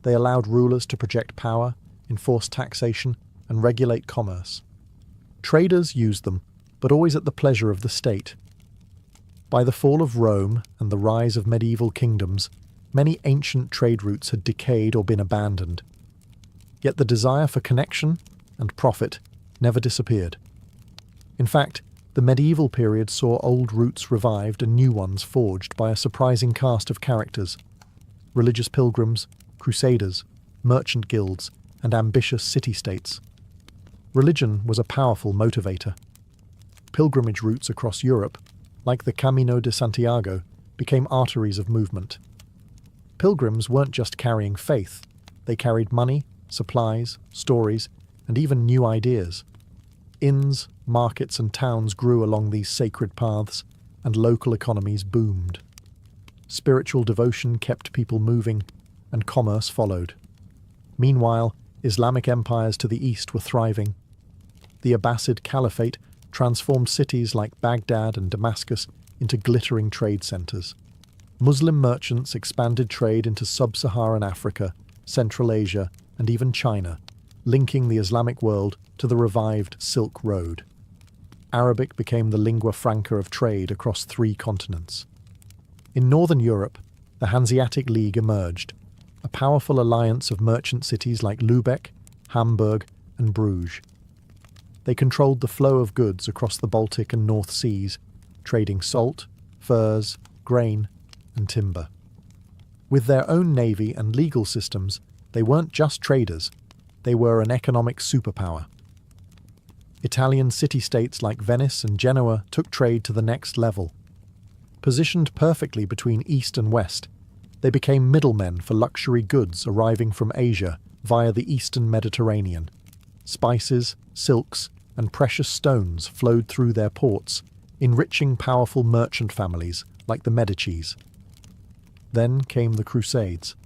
They allowed rulers to project power, enforce taxation, and regulate commerce. Traders used them, but always at the pleasure of the state. By the fall of Rome and the rise of medieval kingdoms, many ancient trade routes had decayed or been abandoned. Yet the desire for connection and profit never disappeared. In fact, the medieval period saw old routes revived and new ones forged by a surprising cast of characters: religious pilgrims, crusaders, merchant guilds, and ambitious city-states. Religion was a powerful motivator. Pilgrimage routes across Europe, like the Camino de Santiago, became arteries of movement. Pilgrims weren't just carrying faith, they carried money, supplies, stories, and even new ideas. Inns, markets, and towns grew along these sacred paths, and local economies boomed. Spiritual devotion kept people moving, and commerce followed. Meanwhile, Islamic empires to the east were thriving. The Abbasid Caliphate transformed cities like Baghdad and Damascus into glittering trade centers. Muslim merchants expanded trade into sub-Saharan Africa, Central Asia, and even China, linking the Islamic world to the revived Silk Road. Arabic became the lingua franca of trade across 3 continents. In northern Europe, the Hanseatic League emerged, a powerful alliance of merchant cities like Lübeck, Hamburg, and Bruges. They controlled the flow of goods across the Baltic and North Seas, trading salt, furs, grain, and timber. With their own navy and legal systems, they weren't just traders, they were an economic superpower. Italian city-states like Venice and Genoa took trade to the next level. Positioned perfectly between East and West, they became middlemen for luxury goods arriving from Asia via the eastern Mediterranean. Spices, silks, and precious stones flowed through their ports, enriching powerful merchant families like the Medicis. Then came the Crusades.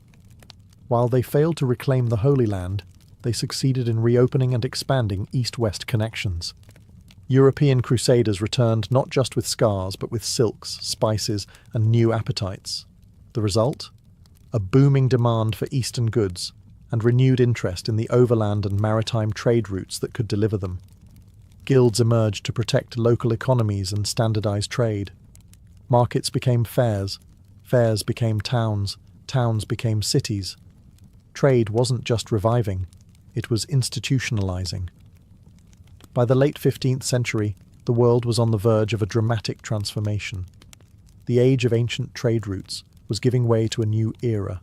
While they failed to reclaim the Holy Land, they succeeded in reopening and expanding east-west connections. European crusaders returned not just with scars, but with silks, spices, and new appetites. The result? A booming demand for Eastern goods, and renewed interest in the overland and maritime trade routes that could deliver them. Guilds emerged to protect local economies and standardize trade. Markets became fairs, fairs became towns, towns became cities. Trade wasn't just reviving, it was institutionalizing. By the late 15th century, the world was on the verge of a dramatic transformation. The age of ancient trade routes was giving way to a new era,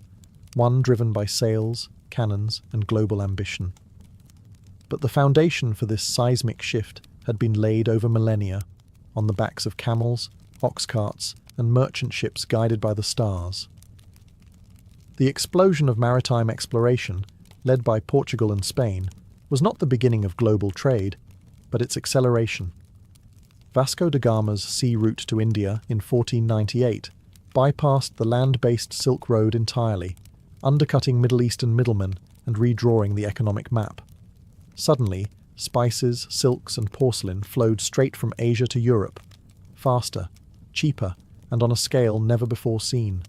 one driven by sails, cannons, and global ambition. But the foundation for this seismic shift had been laid over millennia, on the backs of camels, ox carts, and merchant ships guided by the stars. The explosion of maritime exploration, led by Portugal and Spain, was not the beginning of global trade, but its acceleration. Vasco da Gama's sea route to India in 1498 bypassed the land-based Silk Road entirely, undercutting Middle Eastern middlemen and redrawing the economic map. Suddenly, spices, silks, and porcelain flowed straight from Asia to Europe, faster, cheaper, and on a scale never before seen.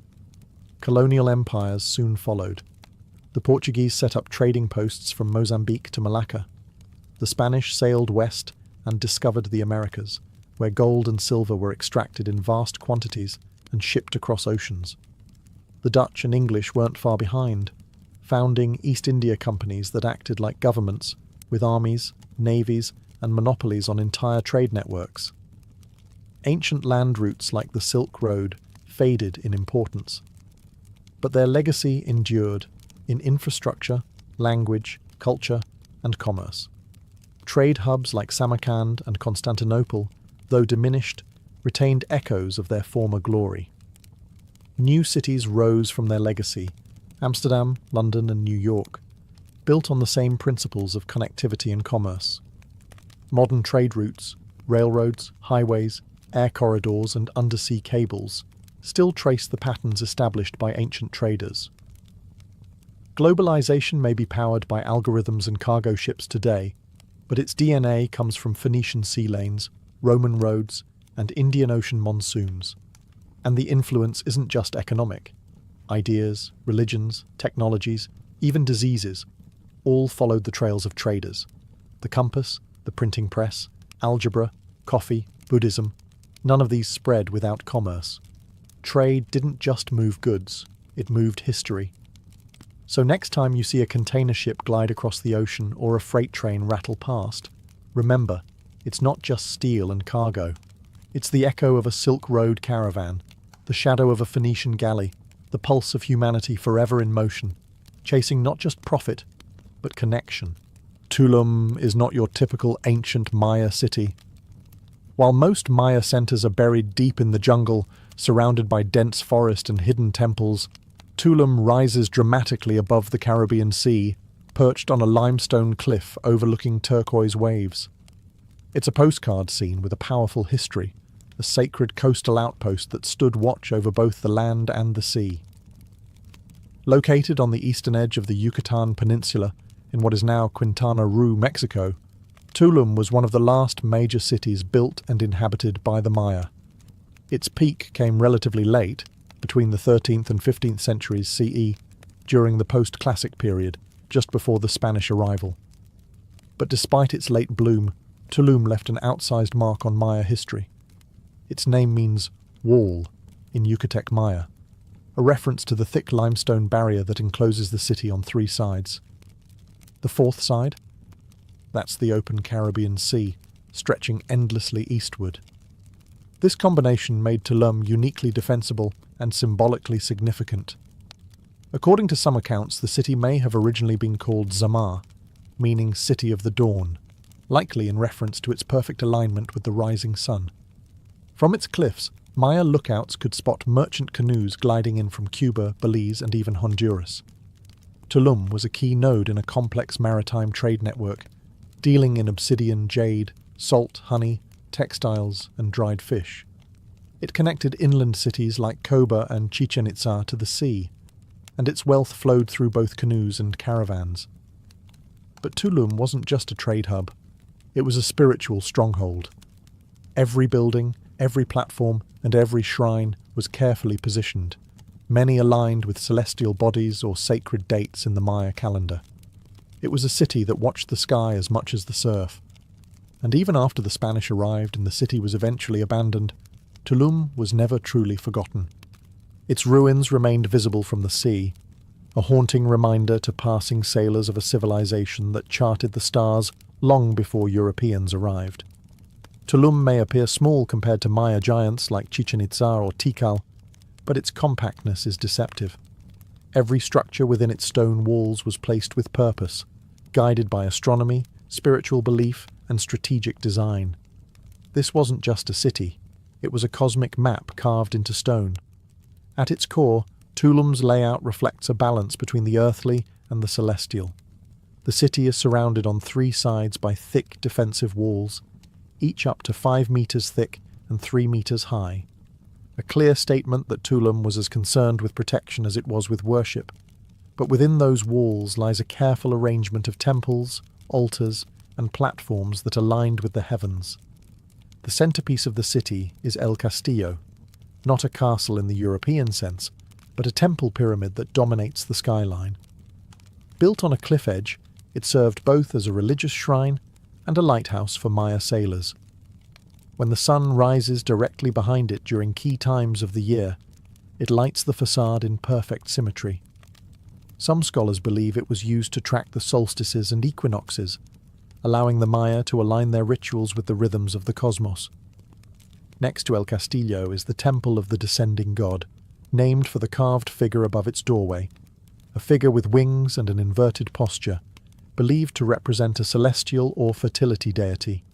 Colonial empires soon followed. The Portuguese set up trading posts from Mozambique to Malacca. The Spanish sailed west and discovered the Americas, where gold and silver were extracted in vast quantities and shipped across oceans. The Dutch and English weren't far behind, founding East India companies that acted like governments, with armies, navies, and monopolies on entire trade networks. Ancient land routes like the Silk Road faded in importance, but their legacy endured in infrastructure, language, culture, and commerce. Trade hubs like Samarkand and Constantinople, though diminished, retained echoes of their former glory. New cities rose from their legacy: Amsterdam, London, and New York. built on the same principles of connectivity and commerce. Modern trade routes, railroads, highways, air corridors, and undersea cables still trace the patterns established by ancient traders. Globalization may be powered by algorithms and cargo ships today, but its DNA comes from Phoenician sea lanes, Roman roads, and Indian Ocean monsoons. And the influence isn't just economic. Ideas, religions, technologies, even diseases, all followed the trails of traders. The compass, the printing press, algebra, coffee, Buddhism, none of these spread without commerce. Trade didn't just move goods, it moved history. So next time you see a container ship glide across the ocean or a freight train rattle past, remember, it's not just steel and cargo. It's the echo of a Silk Road caravan, the shadow of a Phoenician galley, the pulse of humanity forever in motion, chasing not just profit, but connection. Tulum is not your typical ancient Maya city. While most Maya centers are buried deep in the jungle, surrounded by dense forest and hidden temples, Tulum rises dramatically above the Caribbean Sea, perched on a limestone cliff overlooking turquoise waves. It's a postcard scene with a powerful history, a sacred coastal outpost that stood watch over both the land and the sea. Located on the eastern edge of the Yucatan Peninsula, in what is now Quintana Roo, Mexico, Tulum was one of the last major cities built and inhabited by the Maya. Its peak came relatively late, between the 13th and 15th centuries CE, during the post-classic period, just before the Spanish arrival. But despite its late bloom, Tulum left an outsized mark on Maya history. Its name means wall in Yucatec Maya, a reference to the thick limestone barrier that encloses the city on three sides. The fourth side? That's the open Caribbean Sea, stretching endlessly eastward. This combination made Tulum uniquely defensible and symbolically significant. According to some accounts, the city may have originally been called Zamar, meaning City of the Dawn, likely in reference to its perfect alignment with the rising sun. From its cliffs, Maya lookouts could spot merchant canoes gliding in from Cuba, Belize, and even Honduras. Tulum was a key node in a complex maritime trade network, dealing in obsidian, jade, salt, honey, textiles, and dried fish. It connected inland cities like Coba and Chichen Itza to the sea, and its wealth flowed through both canoes and caravans. But Tulum wasn't just a trade hub. It was a spiritual stronghold. Every building, every platform, and every shrine was carefully positioned, many aligned with celestial bodies or sacred dates in the Maya calendar. It was a city that watched the sky as much as the surf. And even after the Spanish arrived and the city was eventually abandoned, Tulum was never truly forgotten. Its ruins remained visible from the sea, a haunting reminder to passing sailors of a civilization that charted the stars long before Europeans arrived. Tulum may appear small compared to Maya giants like Chichen Itza or Tikal, but its compactness is deceptive. Every structure within its stone walls was placed with purpose, guided by astronomy, spiritual belief, and strategic design. This wasn't just a city, it was a cosmic map carved into stone. At its core, Tulum's layout reflects a balance between the earthly and the celestial. The city is surrounded on three sides by thick defensive walls, each up to 5 meters thick and 3 meters high. A clear statement that Tulum was as concerned with protection as it was with worship. But within those walls lies a careful arrangement of temples, altars, and platforms that aligned with the heavens. The centerpiece of the city is El Castillo, not a castle in the European sense, but a temple pyramid that dominates the skyline. Built on a cliff edge, it served both as a religious shrine and a lighthouse for Maya sailors. When the sun rises directly behind it during key times of the year, it lights the facade in perfect symmetry. Some scholars believe it was used to track the solstices and equinoxes, allowing the Maya to align their rituals with the rhythms of the cosmos. Next to El Castillo is the Temple of the Descending God, named for the carved figure above its doorway, a figure with wings and an inverted posture, believed to represent a celestial or fertility deity.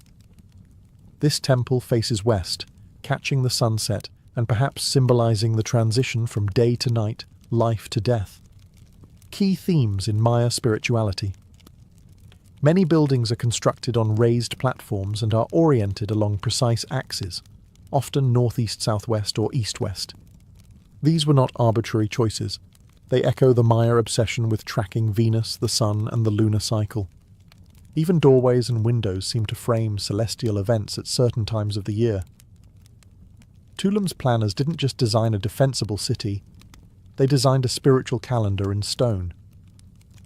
This temple faces west, catching the sunset and perhaps symbolizing the transition from day to night, life to death. Key themes in Maya spirituality: Many buildings are constructed on raised platforms and are oriented along precise axes, often northeast-southwest or east-west. These were not arbitrary choices. They echo the Maya obsession with tracking Venus, the Sun, and the lunar cycle. Even doorways and windows seem to frame celestial events at certain times of the year. Tulum's planners didn't just design a defensible city, they designed a spiritual calendar in stone.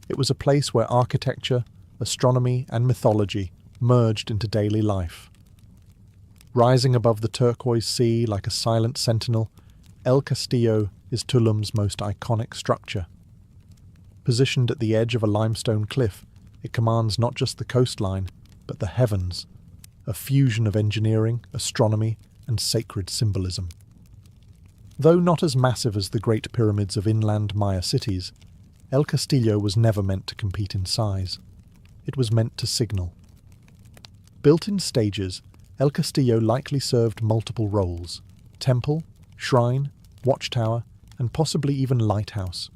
It was a place where architecture, astronomy, and mythology merged into daily life. Rising above the turquoise sea like a silent sentinel, El Castillo is Tulum's most iconic structure. Positioned at the edge of a limestone cliff, it commands not just the coastline, but the heavens, a fusion of engineering, astronomy, and sacred symbolism. Though not as massive as the Great Pyramids of inland Maya cities, El Castillo was never meant to compete in size. It was meant to signal. Built in stages, El Castillo likely served multiple roles: temple, shrine, watchtower, and possibly even lighthouse.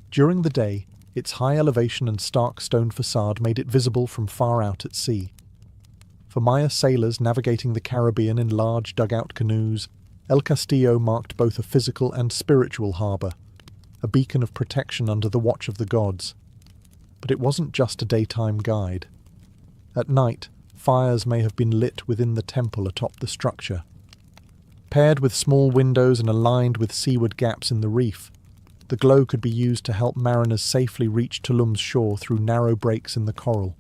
During the day, its high elevation and stark stone facade made it visible from far out at sea. For Maya sailors navigating the Caribbean in large dugout canoes, El Castillo marked both a physical and spiritual harbour, a beacon of protection under the watch of the gods. But it wasn't just a daytime guide. At night, fires may have been lit within the temple atop the structure. Paired with small windows and aligned with seaward gaps in the reef, the glow could be used to help mariners safely reach Tulum's shore through narrow breaks in the coral.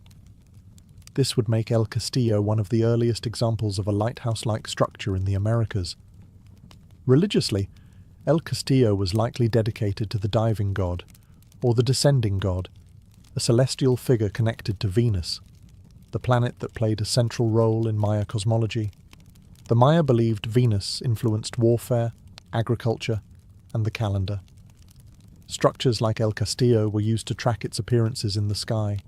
This would make El Castillo one of the earliest examples of a lighthouse-like structure in the Americas. Religiously, El Castillo was likely dedicated to the diving god, or the descending god, a celestial figure connected to Venus, the planet that played a central role in Maya cosmology. The Maya believed Venus influenced warfare, agriculture, and the calendar. Structures like El Castillo were used to track its appearances in the sky.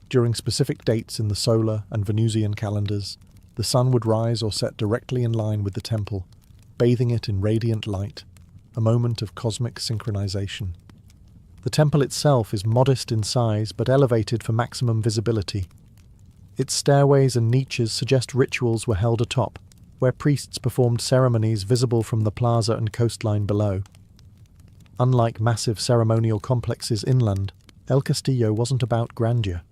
During specific dates in the solar and Venusian calendars, the sun would rise or set directly in line with the temple, bathing it in radiant light, a moment of cosmic synchronization. The temple itself is modest in size but elevated for maximum visibility. Its stairways and niches suggest rituals were held atop, where priests performed ceremonies visible from the plaza and coastline below. Unlike massive ceremonial complexes inland, El Castillo wasn't about grandeur.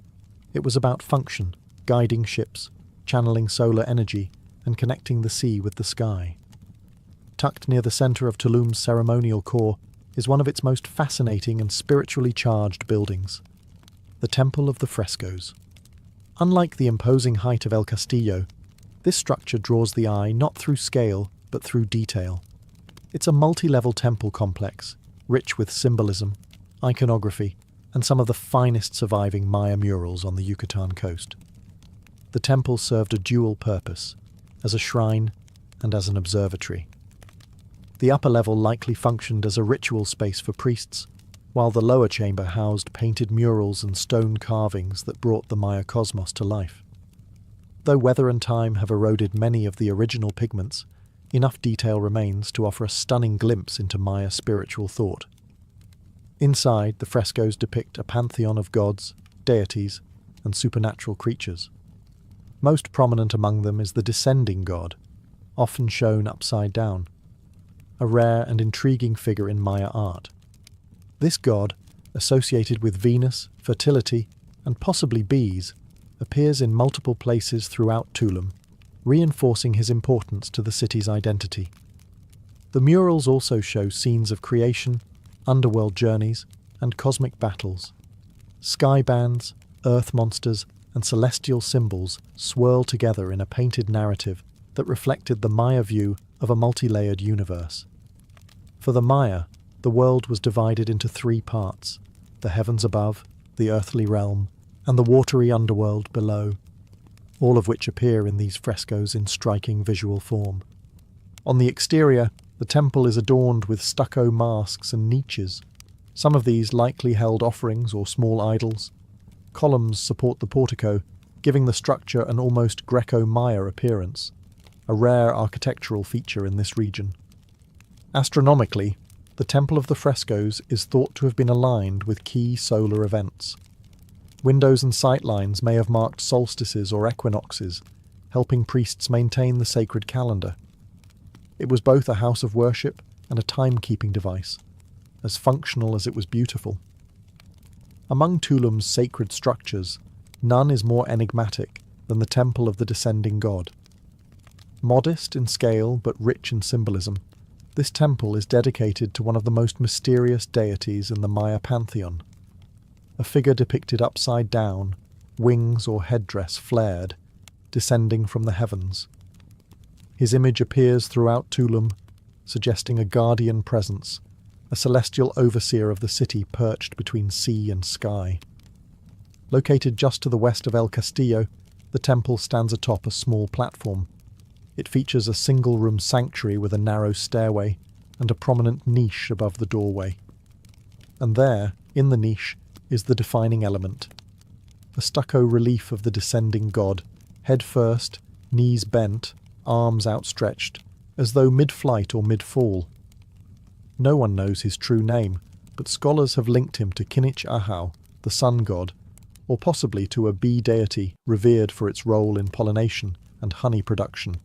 It was about function, guiding ships, channeling solar energy, and connecting the sea with the sky. Tucked near the centre of Tulum's ceremonial core is one of its most fascinating and spiritually charged buildings, the Temple of the Frescoes. Unlike the imposing height of El Castillo, this structure draws the eye not through scale, but through detail. It's a multi-level temple complex, rich with symbolism, iconography, and some of the finest surviving Maya murals on the Yucatan coast. The temple served a dual purpose, as a shrine and as an observatory. The upper level likely functioned as a ritual space for priests, while the lower chamber housed painted murals and stone carvings that brought the Maya cosmos to life. Though weather and time have eroded many of the original pigments, enough detail remains to offer a stunning glimpse into Maya spiritual thought. Inside, the frescoes depict a pantheon of gods, deities, and supernatural creatures. Most prominent among them is the descending god, often shown upside down, a rare and intriguing figure in Maya art. This god, associated with Venus, fertility, and possibly bees, appears in multiple places throughout Tulum, reinforcing his importance to the city's identity. The murals also show scenes of creation, underworld journeys, and cosmic battles. Sky bands, earth monsters, and celestial symbols swirl together in a painted narrative that reflected the Maya view of a multi-layered universe. For the Maya, the world was divided into three parts: the heavens above, the earthly realm, and the watery underworld below, all of which appear in these frescoes in striking visual form. On the exterior, the temple is adorned with stucco masks and niches. Some of these likely held offerings or small idols. Columns support the portico, giving the structure an almost Greco-Maya appearance, a rare architectural feature in this region. Astronomically, the Temple of the Frescoes is thought to have been aligned with key solar events. Windows and sightlines may have marked solstices or equinoxes, helping priests maintain the sacred calendar. It was both a house of worship and a timekeeping device, as functional as it was beautiful. Among Tulum's sacred structures, none is more enigmatic than the Temple of the Descending God. Modest in scale but rich in symbolism, this temple is dedicated to one of the most mysterious deities in the Maya pantheon. A figure depicted upside down, wings or headdress flared, descending from the heavens. His image appears throughout Tulum, suggesting a guardian presence, a celestial overseer of the city perched between sea and sky. Located just to the west of El Castillo, the temple stands atop a small platform. It features a single-room sanctuary with a narrow stairway and a prominent niche above the doorway. And there, in the niche, is the defining element. A stucco relief of the descending god, head first, knees bent, arms outstretched, as though mid-flight or mid-fall. No one knows his true name, but scholars have linked him to Kinich Ahau, the sun god, or possibly to a bee deity revered for its role in pollination and honey production,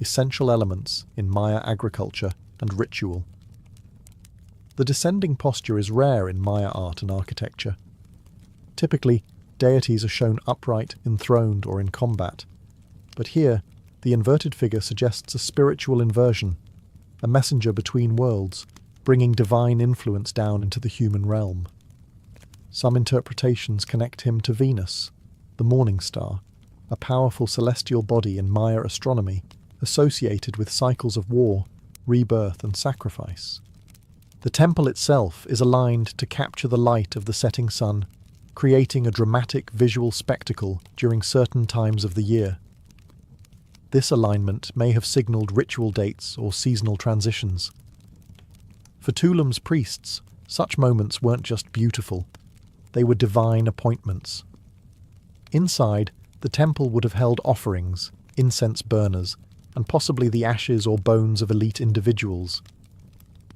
essential elements in Maya agriculture and ritual. The descending posture is rare in Maya art and architecture. Typically, deities are shown upright, enthroned, or in combat, but here, the inverted figure suggests a spiritual inversion, a messenger between worlds, bringing divine influence down into the human realm. Some interpretations connect him to Venus, the morning star, a powerful celestial body in Maya astronomy, associated with cycles of war, rebirth, and sacrifice. The temple itself is aligned to capture the light of the setting sun, creating a dramatic visual spectacle during certain times of the year. This alignment may have signaled ritual dates or seasonal transitions. For Tulum's priests, such moments weren't just beautiful, they were divine appointments. Inside, the temple would have held offerings, incense burners, and possibly the ashes or bones of elite individuals.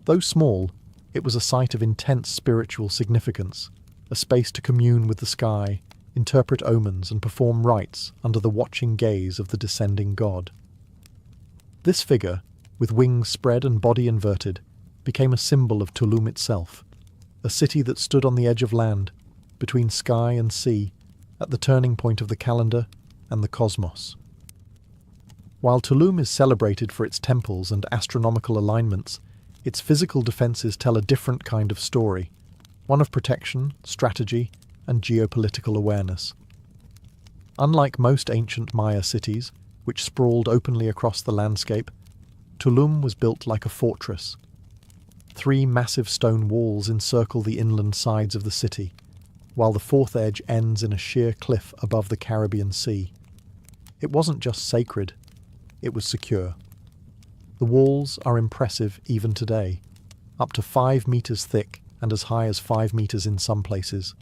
Though small, it was a site of intense spiritual significance, a space to commune with the sky, interpret omens, and perform rites under the watching gaze of the descending god. This figure, with wings spread and body inverted, became a symbol of Tulum itself, a city that stood on the edge of land, between sky and sea, at the turning point of the calendar and the cosmos. While Tulum is celebrated for its temples and astronomical alignments, its physical defences tell a different kind of story, one of protection, strategy, and geopolitical awareness. Unlike most ancient Maya cities, which sprawled openly across the landscape, Tulum was built like a fortress. 3 massive stone walls encircle the inland sides of the city, while the fourth edge ends in a sheer cliff above the Caribbean Sea. It wasn't just sacred, it was secure. The walls are impressive even today, up to 5 meters thick and as high as 5 meters in some places,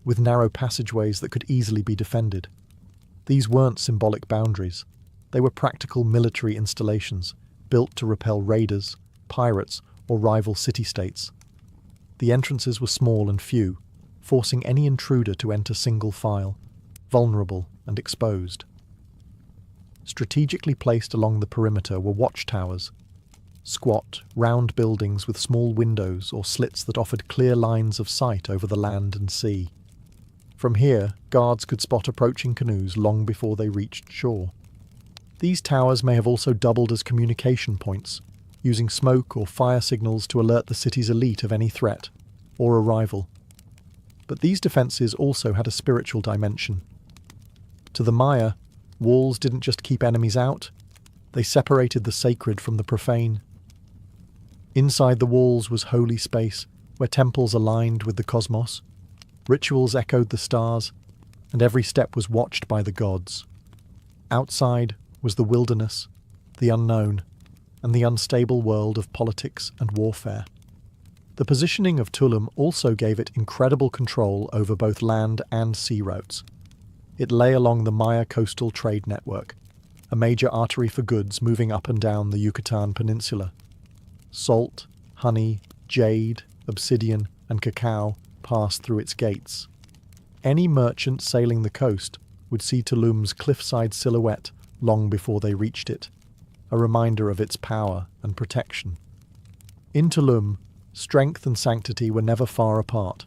with narrow passageways that could easily be defended. These weren't symbolic boundaries. They were practical military installations, built to repel raiders, pirates, or rival city-states. The entrances were small and few, forcing any intruder to enter single file, vulnerable and exposed. Strategically placed along the perimeter were watchtowers, squat, round buildings with small windows or slits that offered clear lines of sight over the land and sea. From here, guards could spot approaching canoes long before they reached shore. These towers may have also doubled as communication points, using smoke or fire signals to alert the city's elite of any threat or arrival. But these defences also had a spiritual dimension. To the Maya, walls didn't just keep enemies out, they separated the sacred from the profane. Inside the walls was holy space, where temples aligned with the cosmos, rituals echoed the stars, and every step was watched by the gods. Outside was the wilderness, the unknown, and the unstable world of politics and warfare. The positioning of Tulum also gave it incredible control over both land and sea routes. It lay along the Maya coastal trade network, a major artery for goods moving up and down the Yucatan Peninsula. Salt, honey, jade, obsidian, and cacao passed through its gates. Any merchant sailing the coast would see Tulum's cliffside silhouette long before they reached it, a reminder of its power and protection. In Tulum, strength and sanctity were never far apart.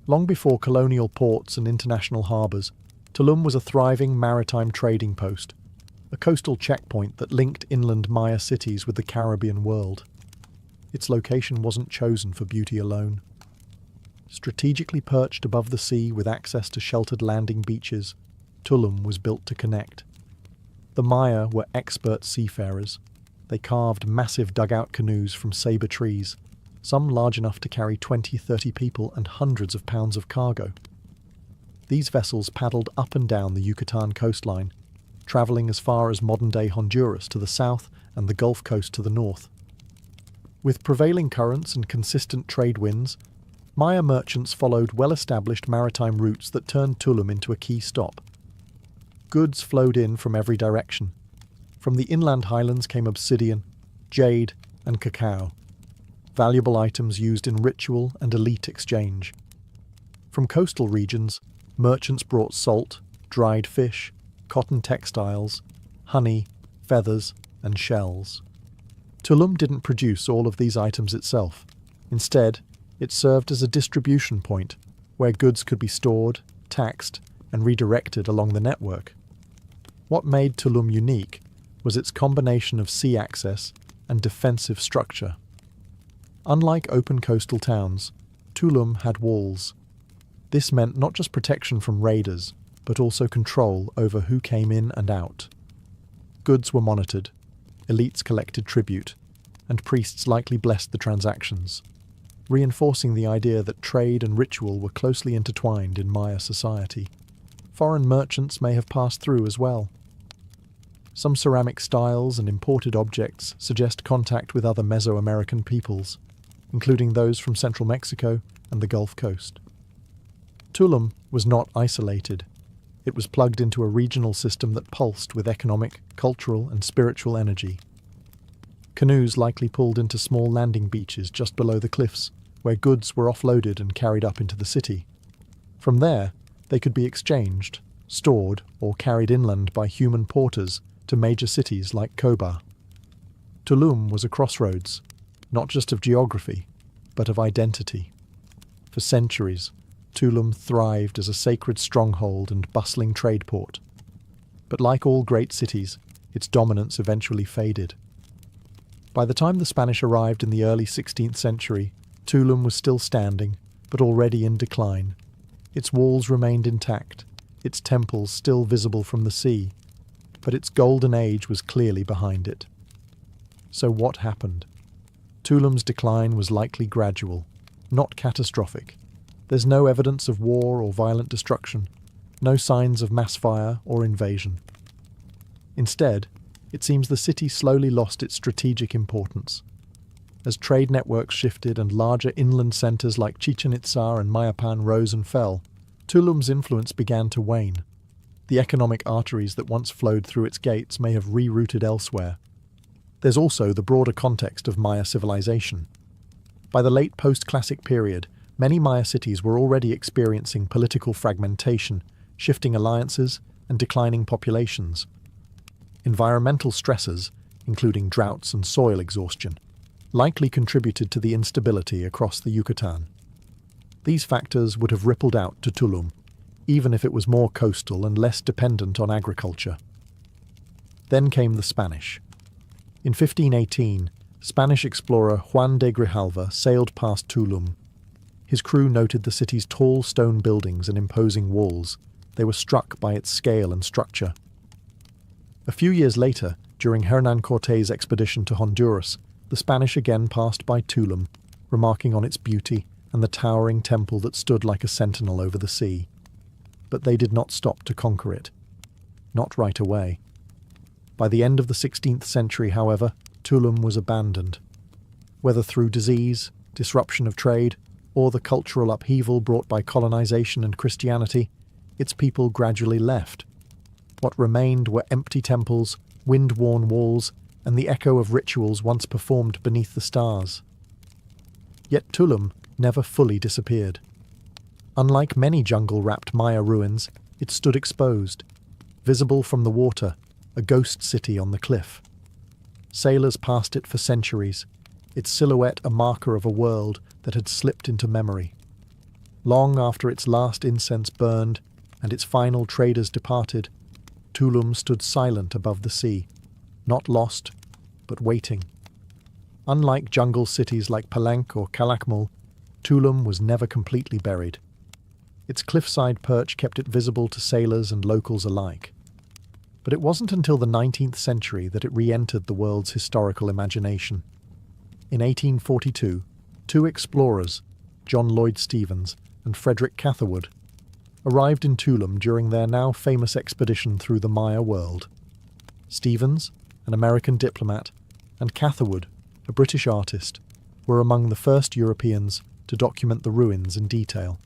Long before colonial ports and international harbours, Tulum was a thriving maritime trading post, a coastal checkpoint that linked inland Maya cities with the Caribbean world. Its location wasn't chosen for beauty alone. Strategically perched above the sea with access to sheltered landing beaches, Tulum was built to connect. The Maya were expert seafarers. They carved massive dugout canoes from sabre trees, some large enough to carry 20-30 people and hundreds of pounds of cargo. These vessels paddled up and down the Yucatan coastline, travelling as far as modern-day Honduras to the south and the Gulf Coast to the north. With prevailing currents and consistent trade winds, Maya merchants followed well-established maritime routes that turned Tulum into a key stop. Goods flowed in from every direction. From the inland highlands came obsidian, jade, and cacao, valuable items used in ritual and elite exchange. From coastal regions, merchants brought salt, dried fish, cotton textiles, honey, feathers, and shells. Tulum didn't produce all of these items itself. Instead, it served as a distribution point where goods could be stored, taxed, and redirected along the network. What made Tulum unique was its combination of sea access and defensive structure. Unlike open coastal towns, Tulum had walls. This meant not just protection from raiders, but also control over who came in and out. Goods were monitored, elites collected tribute, and priests likely blessed the transactions, reinforcing the idea that trade and ritual were closely intertwined in Maya society. Foreign merchants may have passed through as well. Some ceramic styles and imported objects suggest contact with other Mesoamerican peoples, including those from central Mexico and the Gulf Coast. Tulum was not isolated. It was plugged into a regional system that pulsed with economic, cultural, and spiritual energy. Canoes likely pulled into small landing beaches just below the cliffs, where goods were offloaded and carried up into the city. From there, they could be exchanged, stored, or carried inland by human porters to major cities like Koba. Tulum was a crossroads, not just of geography, but of identity. For centuries, Tulum thrived as a sacred stronghold and bustling trade port. But like all great cities, its dominance eventually faded. By the time the Spanish arrived in the early 16th century, Tulum was still standing, but already in decline. Its walls remained intact, its temples still visible from the sea, but its golden age was clearly behind it. So what happened? Tulum's decline was likely gradual, not catastrophic. There's no evidence of war or violent destruction, no signs of mass fire or invasion. Instead, it seems the city slowly lost its strategic importance. As trade networks shifted and larger inland centers like Chichen Itza and Mayapan rose and fell, Tulum's influence began to wane. The economic arteries that once flowed through its gates may have rerouted elsewhere. There's also the broader context of Maya civilization. By the late post-classic period, many Maya cities were already experiencing political fragmentation, shifting alliances, and declining populations. Environmental stresses, including droughts and soil exhaustion, likely contributed to the instability across the Yucatan. These factors would have rippled out to Tulum, even if it was more coastal and less dependent on agriculture. Then came the Spanish. In 1518, Spanish explorer Juan de Grijalva sailed past Tulum. His crew noted the city's tall stone buildings and imposing walls. They were struck by its scale and structure. A few years later, during Hernán Cortés' expedition to Honduras, the Spanish again passed by Tulum, remarking on its beauty and the towering temple that stood like a sentinel over the sea. But they did not stop to conquer it. Not right away. By the end of the 16th century, however, Tulum was abandoned. Whether through disease, disruption of trade, or the cultural upheaval brought by colonization and Christianity, its people gradually left. What remained were empty temples, wind-worn walls, and the echo of rituals once performed beneath the stars. Yet Tulum never fully disappeared. Unlike many jungle-wrapped Maya ruins, it stood exposed, visible from the water, a ghost city on the cliff. Sailors passed it for centuries, its silhouette a marker of a world that had slipped into memory. Long after its last incense burned and its final traders departed, Tulum stood silent above the sea, not lost, but waiting. Unlike jungle cities like Palenque or Calakmul, Tulum was never completely buried. Its cliffside perch kept it visible to sailors and locals alike. But it wasn't until the 19th century that it re-entered the world's historical imagination. In 1842, two explorers, John Lloyd Stephens and Frederick Catherwood, arrived in Tulum during their now famous expedition through the Maya world. Stephens, an American diplomat, and Catherwood, a British artist, were among the first Europeans to document the ruins in detail.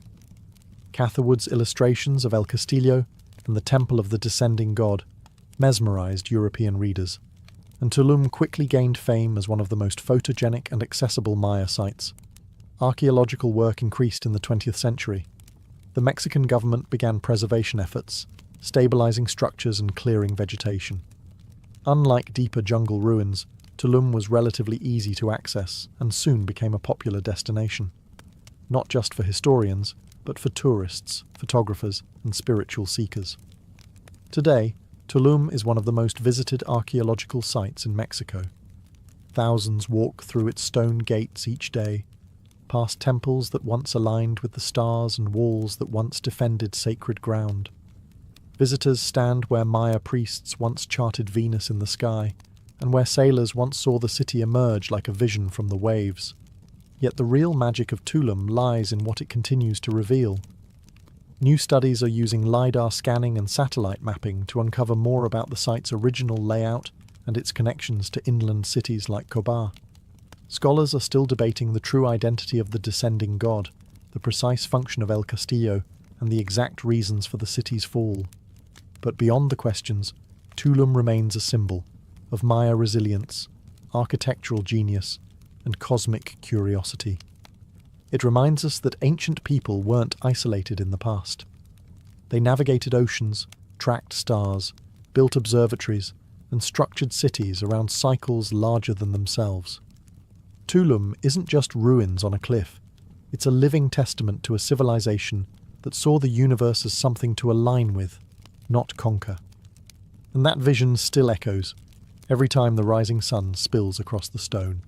Catherwood's illustrations of El Castillo and the Temple of the Descending God mesmerized European readers, and Tulum quickly gained fame as one of the most photogenic and accessible Maya sites. Archaeological work increased in the 20th century. The Mexican government began preservation efforts, stabilizing structures and clearing vegetation. Unlike deeper jungle ruins, Tulum was relatively easy to access and soon became a popular destination, not just for historians, but for tourists, photographers, and spiritual seekers. Today, Tulum is one of the most visited archaeological sites in Mexico. Thousands walk through its stone gates each day, past temples that once aligned with the stars and walls that once defended sacred ground. Visitors stand where Maya priests once charted Venus in the sky, and where sailors once saw the city emerge like a vision from the waves. Yet the real magic of Tulum lies in what it continues to reveal. New studies are using LiDAR scanning and satellite mapping to uncover more about the site's original layout and its connections to inland cities like Cobar. Scholars are still debating the true identity of the descending god, the precise function of El Castillo, and the exact reasons for the city's fall. But beyond the questions, Tulum remains a symbol of Maya resilience, architectural genius, and cosmic curiosity. It reminds us that ancient people weren't isolated in the past. They navigated oceans, tracked stars, built observatories, and structured cities around cycles larger than themselves. Tulum isn't just ruins on a cliff. It's a living testament to a civilization that saw the universe as something to align with, not conquer. And that vision still echoes every time the rising sun spills across the stone.